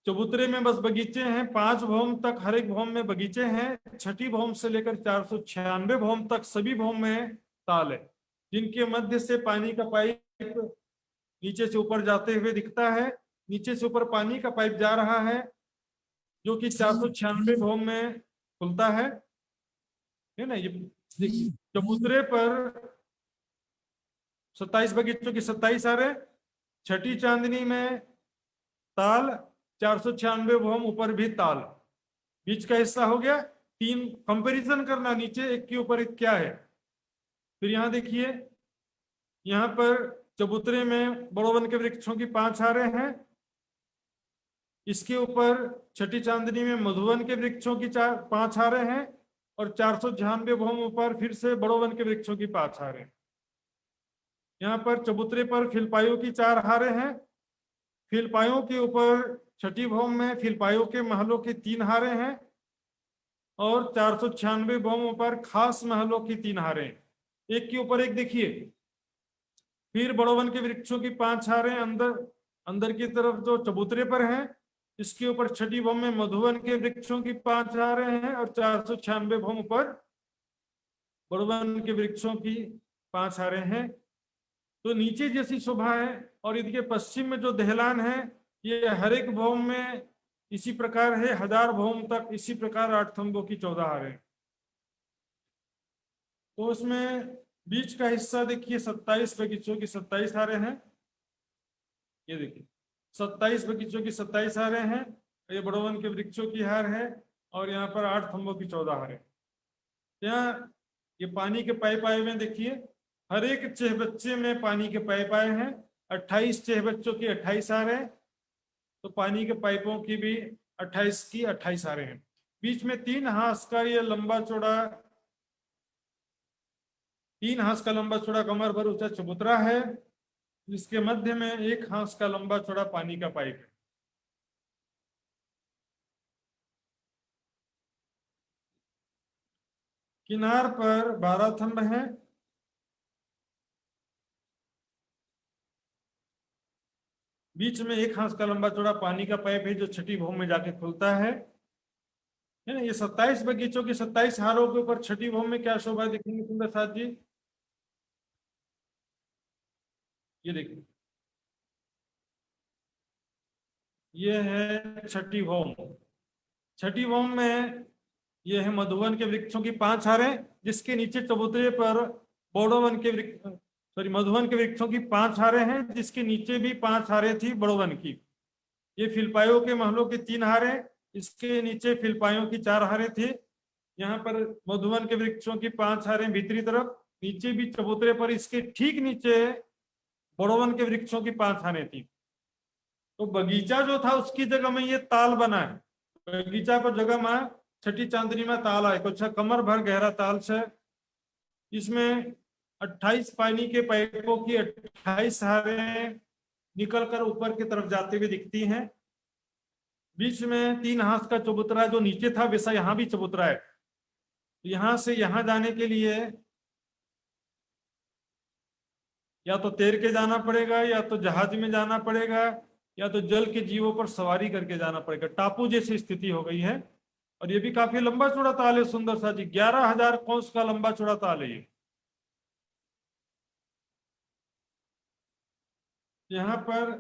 चबूतरे में बस बगीचे हैं, 5 भौम तक हर एक भौम में बगीचे हैं। छठी भौम से लेकर 496 भौम तक सभी भौम में ताल है, जिनके मध्य से पानी का पाइप नीचे से ऊपर जाते हुए दिखता है। नीचे से ऊपर पानी का पाइप जा रहा है जो कि 496 भौम में खुलता है ना। ये देखिए चबूतरे पर 27 बगीचों की 27 हारें, छठी चांदनी में ताल, 496 भौम ऊपर भी ताल। बीच का हिस्सा हो गया। 3 कंपैरिजन करना, नीचे एक के ऊपर एक क्या है। फिर यहाँ देखिए, यहाँ पर चबूतरे में बड़ोवन के वृक्षों की 5 हारें हैं। इसके ऊपर छठी चांदनी में मधुवन के वृक्षों की 5 हारें हैं और 496 भौम ऊपर फिर से बड़ोवन के वृक्षों की 5 हारें। यहाँ पर चबूतरे पर फिलपाइयों की 4 हारें हैं। फिलपाइयों के ऊपर छठी भौम में फिलपाइयों के महलों की 3 हारें हैं और 496 भौम ऊपर खास महलों की 3 हारें, एक के ऊपर एक देखिए। फिर बड़ोवन के वृक्षों की 5 हारें अंदर की तरफ जो चबूतरे पर हैं। इसके ऊपर छठी भौम में मधुवन के वृक्षों की 5 हारें हैं और 496 भौम ऊपर बड़ोवन के वृक्षों की 5 हारें हैं। तो नीचे जैसी शोभा है। और इनके पश्चिम में जो दहलान है ये हर एक भौम में इसी प्रकार है, 1000 भौम तक इसी प्रकार 8 थंबों की 14 हारें। तो उसमें बीच का हिस्सा देखिए 27 बगीचों की 27 हारें हैं। ये देखिए 27 बगीचों की 27 हारें हैं। ये बड़ोवन के वृक्षों की हार है और यहाँ पर 8 थंबों की 14 हारें। यहाँ ये पानी के पाइप आए हुए हैं। देखिए हर एक चहबच्चे में पानी के पाइप आए हैं। 28 चहबच्चों की 28 हारें, तो पानी के पाइपों की भी 28 की 28 हारें हैं। बीच में 3 हाथ का ये लंबा चौड़ा 3 हाथ का लंबा चौड़ा कमर भर ऊंचा चबूतरा है, जिसके मध्य में 1 हाथ का लंबा चौड़ा पानी का पाइप है। किनार पर 12 थंब हैं। बीच में 1 हाथ का लंबा चौड़ा पानी का पाइप है जो छठी भौम में जाके खुलता है ना। ये 27 बगीचों की 27 हारों के ऊपर छठी भौम में क्या शोभा देखेंगे सुंदर साथ जी। ये देखिए ये है छठी भौम। छठी भौम में ये है मधुवन के वृक्षों की 5 हारें, जिसके नीचे चबूतरे पर बड़ोवन के मधुवन के वृक्षों की 5 हारें हैं, जिसके नीचे भी 5 हारें थी बड़ोवन की। ये फिलपाइयों के महलों की 3 हारें, इसके नीचे फिलपाइयों की 4 हारें थी। यहाँ पर मधुवन के वृक्षों की 5 हारें भीतरी तरफ, नीचे भी चबूतरे पर इसके ठीक नीचे बड़ोवन के वृक्षों की 5 हारें थी। तो बगीचा जो था उसकी जगह में ये ताल बना है। बगीचा पर जगह में छठी चांदनी में ताल आए कुछ कमर भर गहरा ताल से। इसमें 28 पानी के पाइपों की 28 हारें निकल कर ऊपर की तरफ जाते हुए दिखती हैं। बीच में 3 हाथ का चबूतरा जो नीचे था वैसा यहाँ भी चबूतरा है। यहाँ से यहाँ जाने के लिए या तो तैर के जाना पड़ेगा, या तो जहाज में जाना पड़ेगा, या तो जल के जीवों पर सवारी करके जाना पड़ेगा। टापू जैसी स्थिति हो गई है। और ये भी काफी लंबा चौड़ा ताल है सुंदर सा जी। 11,000 कोस का लंबा चौड़ा ताल है ये। यहाँ पर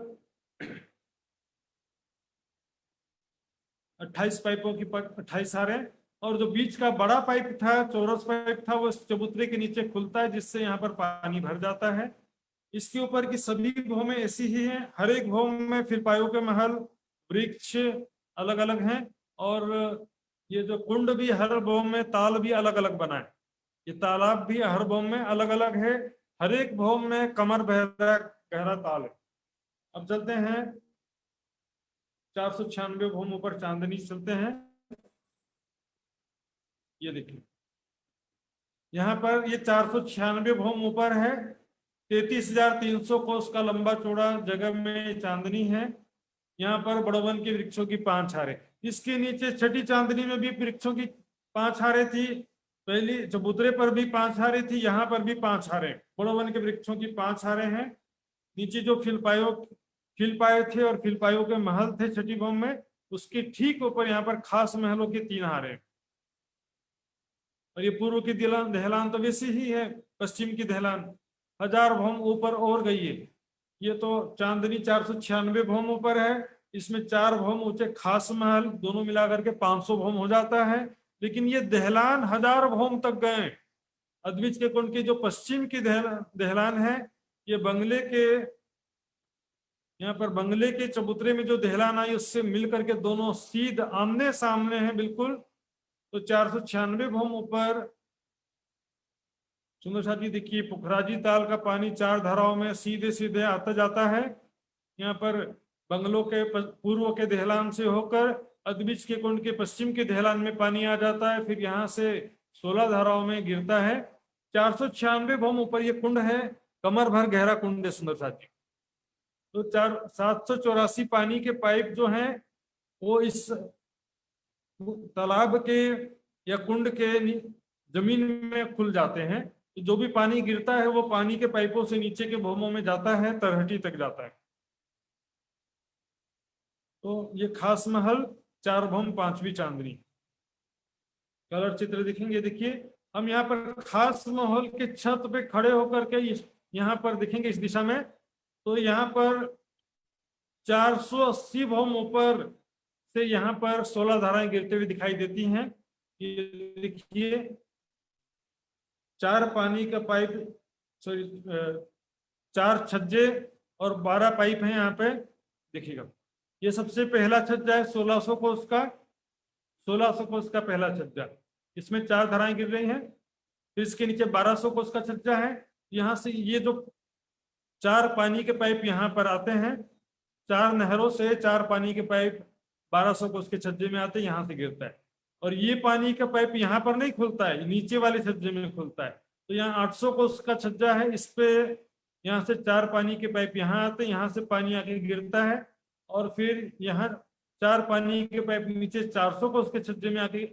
28 पाइपों की 28 हारें, और जो बीच का बड़ा पाइप था, चौरस पाइप था, वो चबूतरे के नीचे खुलता है, जिससे यहाँ पर पानी भर जाता है। इसके ऊपर की सभी भौमें ऐसी ही हैं। हर एक भौम में फिर पायों के महल, वृक्ष अलग अलग हैं, और ये जो कुंड भी हर भौम में, ताल भी अलग अलग बना है। ये तालाब भी हर भौम में अलग अलग है। हर एक भौम में कमर गहरा गहरा ताल है। अब चलते हैं 496 भौम ऊपर चांदनी चलते हैं। ये देखिए यहाँ पर ये 496 भौम ऊपर है। 33,300 कोस का लंबा चौड़ा जगह में चांदनी है। यहाँ पर बड़वन के वृक्षों की 5 हारें। इसके नीचे छठी चांदनी में भी वृक्षों की 5 हारें थी। पहली चबूतरे पर भी 5 हारें थी, यहाँ पर भी 5 हारें। बड़वन के वृक्षों की 5 हारें हैं। नीचे जो फिलपाये थे और फिलपायों के महल थे छठी भौम में, उसके ठीक ऊपर यहाँ पर खास महलों के 3 हारें। और ये पूर्व की दहलान तो वैसी ही है, पश्चिम की दहलान 1000 भौम ऊपर और गई है। ये तो चांदनी 496 भौम ऊपर है, इसमें 4 भौम ऊंचे खास महल, दोनों मिलाकर के 500 भौम हो जाता है। लेकिन ये दहलान 1000 भौम तक गए। अद्विज के कुंड की जो पश्चिम की दहलान है, ये बंगले के, यहाँ पर बंगले के चबूतरे में जो दहलान आई उससे मिलकर के दोनों सीध आमने सामने हैं बिल्कुल। तो 496 भौम ऊपर सुंदर साथ जी देखिए, पुखराजी ताल का पानी 4 धाराओं में सीधे सीधे आता जाता है। यहाँ पर बंगलों के पूर्व के दहलान से होकर अद्विज के कुंड के पश्चिम के दहलान में पानी आ जाता है, फिर यहाँ से 16 धाराओं में गिरता है। 496 भौम ऊपर ये कुंड है, कमर भर गहरा कुंड है सुंदर साथ जी। तो 784 पानी के पाइप जो हैं वो इस तालाब के या कुंड के जमीन में खुल जाते हैं। जो भी पानी गिरता है वो पानी के पाइपों से नीचे के भौमों में जाता है, तरहटी तक जाता है। तो ये खास महल 4 भौम 5वीं चांदनी। कलर चित्र दिखेंगे, देखिए हम यहाँ पर खास महल के छत पे खड़े होकर के यहाँ पर दिखेंगे इस दिशा में। तो यहाँ पर 480 भौम ऊपर से यहाँ पर 16 धाराएं गिरते हुए दिखाई देती हैं। ये देखिए 4 पानी का पाइप, सॉरी 4 छज्जे और 12 पाइप हैं यहाँ पे, देखिएगा। ये सबसे पहला छज्जा है 1600 कोस का, 1600 कोस का पहला छज्जा, इसमें 4 धाराएं गिर रही हैं। फिर इसके नीचे 1200 कोस का छज्जा है। यहाँ से ये जो 4 पानी के पाइप यहाँ पर आते हैं, 4 नहरों से 4 पानी के पाइप 1200 कोस के छज्जे में आते हैं, यहाँ से गिरता है। और ये पानी का पाइप यहाँ पर नहीं खुलता है, नीचे वाले छज्जे में खुलता है। तो यहाँ 800 कोस का छज्जा है, इस पे यहाँ से 4 पानी के पाइप यहाँ आते हैं, यहाँ से पानी आके गिरता है। और फिर यहाँ 4 पानी के पाइप नीचे 400 कोस के छज्जे में आके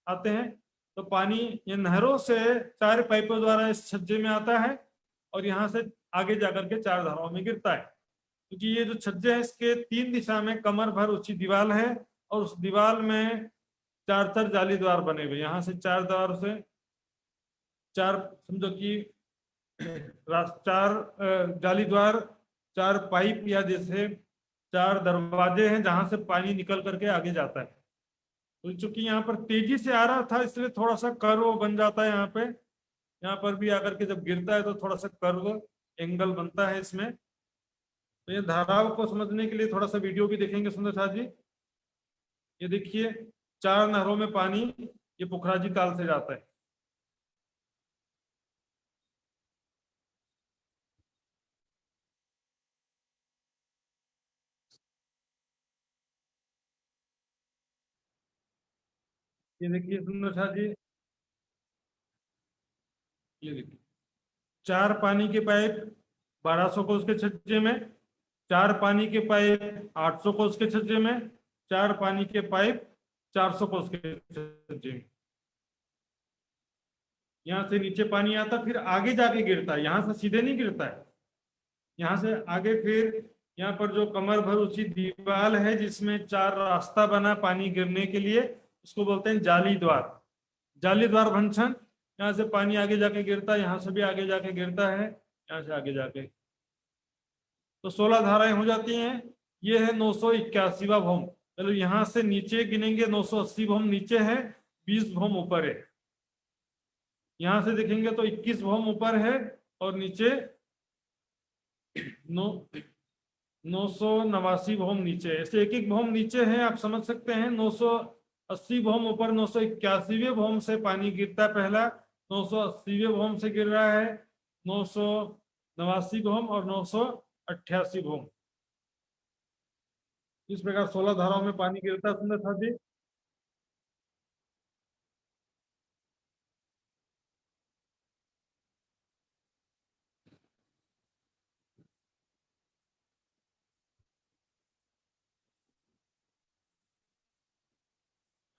आते हैं। तो पानी ये नहरों से 4 पाइपों द्वारा इस छज्जे में आता है और यहाँ से आगे जाकर के 4 धाराओं में गिरता है। क्योंकि ये जो छज्जे है इसके 3 दिशा में कमर भर ऊंची दीवार है और उस दीवार में 4 जाली द्वार बने हुए। यहाँ से 4 द्वार से 4 समझो कि 4 जाली द्वार, 4 पाइप या जैसे 4 दरवाजे हैं जहां से पानी निकल करके आगे जाता है। तो चूंकि यहाँ पर तेजी से आ रहा था इसलिए थोड़ा सा कर्व बन जाता है यहाँ पे। यहाँ पर भी आकर के जब गिरता है तो थोड़ा सा कर्व एंगल बनता है इसमें। तो ये धाराओं को समझने के लिए थोड़ा सा वीडियो भी देखेंगे सुंदर साथ जी। ये देखिए 4 नहरों में पानी ये पुखराजी ताल से जाता है। ये देखिए सुंदर साथ जी, ये देखिए 4 पानी के पाइप 1200 कोस के छज्जे में, 4 पानी के पाइप 800 कोस के छज्जे में, 4 पानी के पाइप 400 कोस के छज्जे में। यहाँ से नीचे पानी आता फिर आगे जाके गिरता है, यहाँ से सीधे नहीं गिरता है। यहाँ से आगे फिर यहाँ पर जो कमर भर ऊंची दीवार है जिसमें 4 रास्ता बना पानी गिरने के लिए, उसको बोलते हैं जाली द्वार। जाली द्वार भंछन, यहाँ से पानी आगे जाके गिरता है, यहाँ से भी आगे जाके गिरता है, यहाँ से आगे जाके। तो 16 धाराएं हो जाती हैं। ये है 981वां भौम। चलो यहाँ से नीचे गिनेंगे, 980 भौम नीचे है, 20 भौम ऊपर है। यहाँ से देखेंगे तो 21 भौम ऊपर है और नीचे 989 भौम नीचे, ऐसे एक एक भौम नीचे है, आप समझ सकते हैं। 980 भौम ऊपर, 981वें भौम से पानी गिरता है पहला, 980वें भौम से गिर रहा है, 989 भौम और 988 भौम। इस प्रकार 16 धाराओं में पानी गिरता है सुंदर साथी।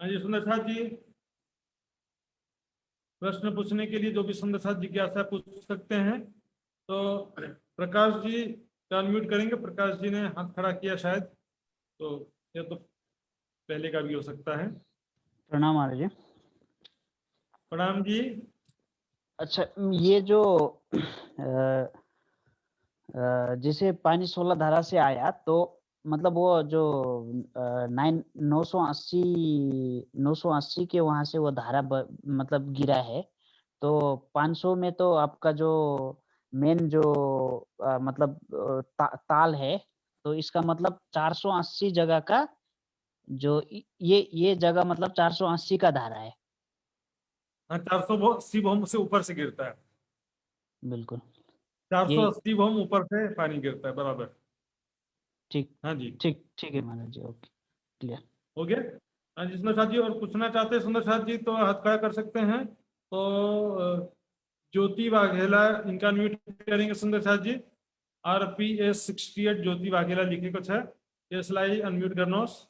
हाँ जी सुंदर साथ जी, प्रश्न पूछने के लिए जो भी सुंदर साथ जिज्ञासा पूछ सकते हैं। तो प्रकाश जी का अनम्यूट करेंगे। प्रकाश जी ने हाथ खड़ा किया शायद, तो यह तो पहले का भी हो सकता है। प्रणाम महाराज जी। प्रणाम जी। अच्छा, ये जो जैसे पानी 16 धारा से आया, तो मतलब वो जो 980 के वहां से वो धारा मतलब गिरा है, तो 500 में तो आपका जो मेन जो मतलब ताल है, तो इसका मतलब 480 जगह का जो ये जगह मतलब 480 का धारा है। हाँ, 480 भौम से ऊपर से गिरता है। बिल्कुल 480 भौम ऊपर से पानी गिरता है, बराबर। ठीक। हाँ जी, ठीक है महाराज जी, ओके, क्लियर हो गया। हाँ जी सुंदर साथ जी, और पूछना चाहते हैं सुंदर साथ जी तो हाथ खड़ा कर सकते हैं। तो ज्योति वाघेला, इनका म्यूट करेंगे सुंदर साथ जी। RPS 68 ज्योति वाघेला लिखे कुछ है, ये स्लाई अनम्यूट करनोस।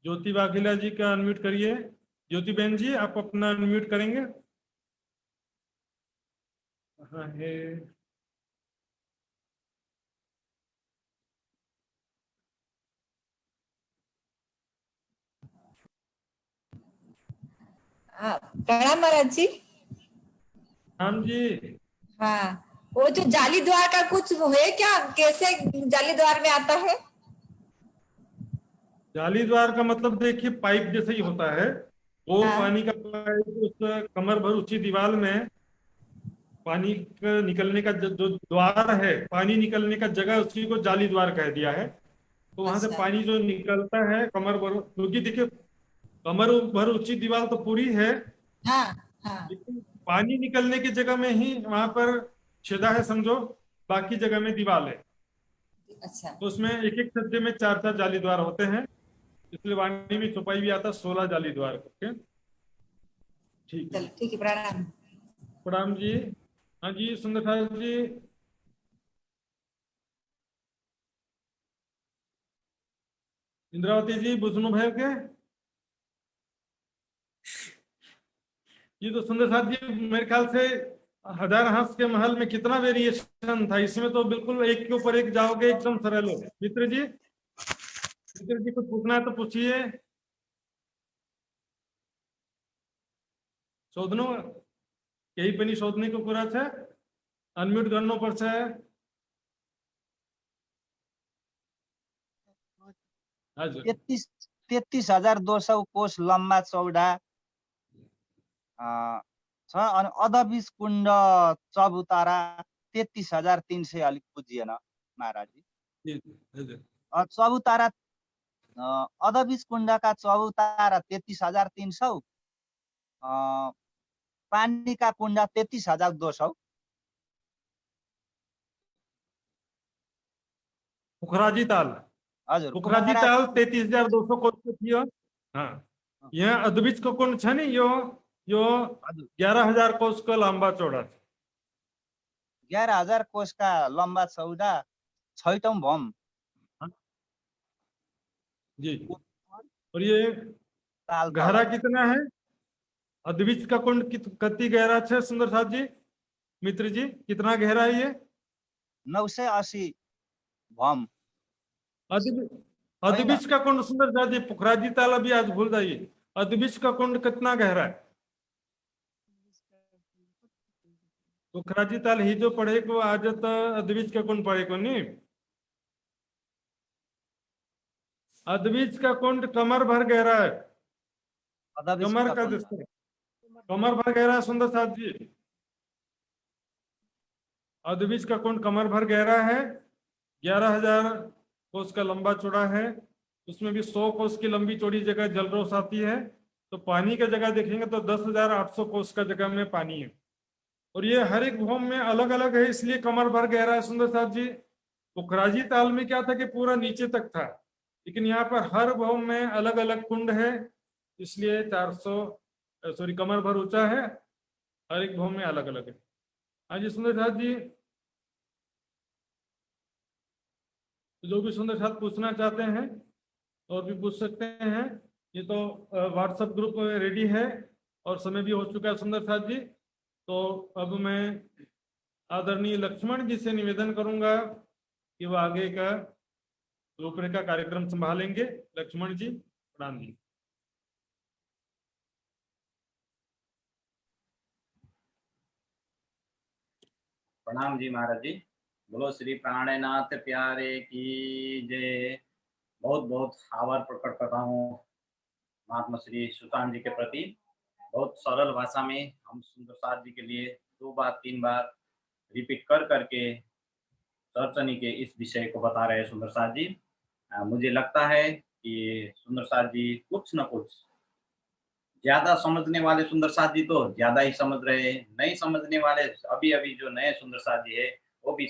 ज्योति वाघेला जी का अनम्यूट करिए। ज्योति बहन जी आप अपना अनम्यूट करेंगे। हाँ है। प्रणाम महाराज जी। राम जी। हाँ, वो जो जाली द्वार का कुछ है क्या, कैसे जाली द्वार में आता है? जाली द्वार का मतलब देखिए पाइप जैसे ही होता है वो। हाँ। पानी का पाइप उस कमर भर ऊंची दीवार में पानी का निकलने का जो द्वार है, पानी निकलने का जगह, उसी को जाली द्वार कह दिया है। तो वहां से पानी जो निकलता है कमर भर, क्योंकि देखिए कमर भर ऊंची दीवार तो पूरी है, हाँ, हाँ। लेकिन पानी निकलने की जगह में ही वहां पर छेदा है समझो, बाकी जगह में दीवार है। अच्छा। तो उसमें एक एक सज्जे में 4-4 जाली द्वार होते हैं, इसलिए वाणी में छुपाई भी आता 16 जाली द्वार करके। ठीक है, ठीक है, प्रणाम। प्रणाम जी। हाँ जी सुंदर जी। इंद्रावती जी, बुझनु भयो के? ये तो सुंदर साथ जी मेरे ख्याल से 1000 हंस के महल में कितना वेरिएशन था, इसमें तो बिल्कुल एक के ऊपर एक जाओगे, एकदम सरल हो। मित्र जी, कुछ पूछना है तो पूछिए। शोधनो यही पनि शोधनेको कुरा छ, अनम्यूट गर्नु पर्छ। 33,200 कोष लम्बा चौडा छ, अनि अधबिस कुण्ड चबुतारा 33,300 अलिक बुझिएन महाराजजी। चबुतारा अधबिस कुण्डका चबुतारा 33,300, पानी का कुण्ड 33,200। पोखराजी ताल, हजुर, पोखराजी ताल 33,200 कोष थियो। हाँ, यहाँ अधबिच को कुण्ड छ नि, यो 11,000 कोष को लम्बा चौड़ा छ। 11,000 कोष का लंबा चौड़ा 6वां भौम जी। और ये गहरा कितना है? अधबिच का कुंड कितनी गहरा है सुंदर साथ जी? मित्र जी कितना गहरा है ये? 980 भौम। अधबिच का कुंड सुंदर साथ जी, पोखराजी ताल भी आज भूल जाइए। अधबिच का कुंड कितना गहरा है? तो खराजी ताल ही जो पढ़े को आज तो अद्विज का कौन पढ़े को नहीं। अद्विज का कुंड कमर भर गहरा है, कमर का दस्तर कमर भर गहरा है सुंदर साथ जी। अद्विज का कुंड कमर भर गहरा है, 11,000 कोस का लंबा चौड़ा है, उसमें भी 100 कोस की लंबी चौड़ी जगह जलरोष आती है। तो पानी का जगह देखेंगे तो 10,800 कोस का जगह में पानी है, और ये हर एक भौम में अलग अलग है, इसलिए कमर भर गहरा है सुंदर साथ जी। तो खराजी ताल में क्या था कि पूरा नीचे तक था, लेकिन यहाँ पर हर भौम में अलग अलग कुंड है, इसलिए 400 कमर भर ऊंचा है, हर एक भौम में अलग अलग है। हाँ जी सुंदर साथ जी, जो भी सुंदर साथ पूछना चाहते हैं और भी पूछ सकते हैं। ये तो व्हाट्सएप ग्रुप रेडी है और समय भी हो चुका है सुंदर साथ जी। तो अब मैं आदरणीय लक्ष्मण जी से निवेदन करूंगा कि वो आगे का रूपरेखा कार्यक्रम संभालेंगे। लक्ष्मण जी, प्रणाम जी। प्रणाम जी महाराज जी। बोलो श्री प्राणनाथ प्यारे की जय। बहुत बहुत आभार प्रकट करता हूँ महात्मा श्री सुतान जी के प्रति। बहुत सरल भाषा में हम सुंदर साथ जी के लिए 2 बार 3 बार रिपीट कर करके चर्चनी के इस विषय को बता रहे हैं सुंदर साथ जी। मुझे लगता है कि सुंदर साथ जी कुछ न कुछ ज्यादा समझने वाले सुंदर साथ जी तो ज्यादा ही समझ रहे हैं, नहीं समझने वाले अभी अभी जो नए सुंदर साथ जी है वो भी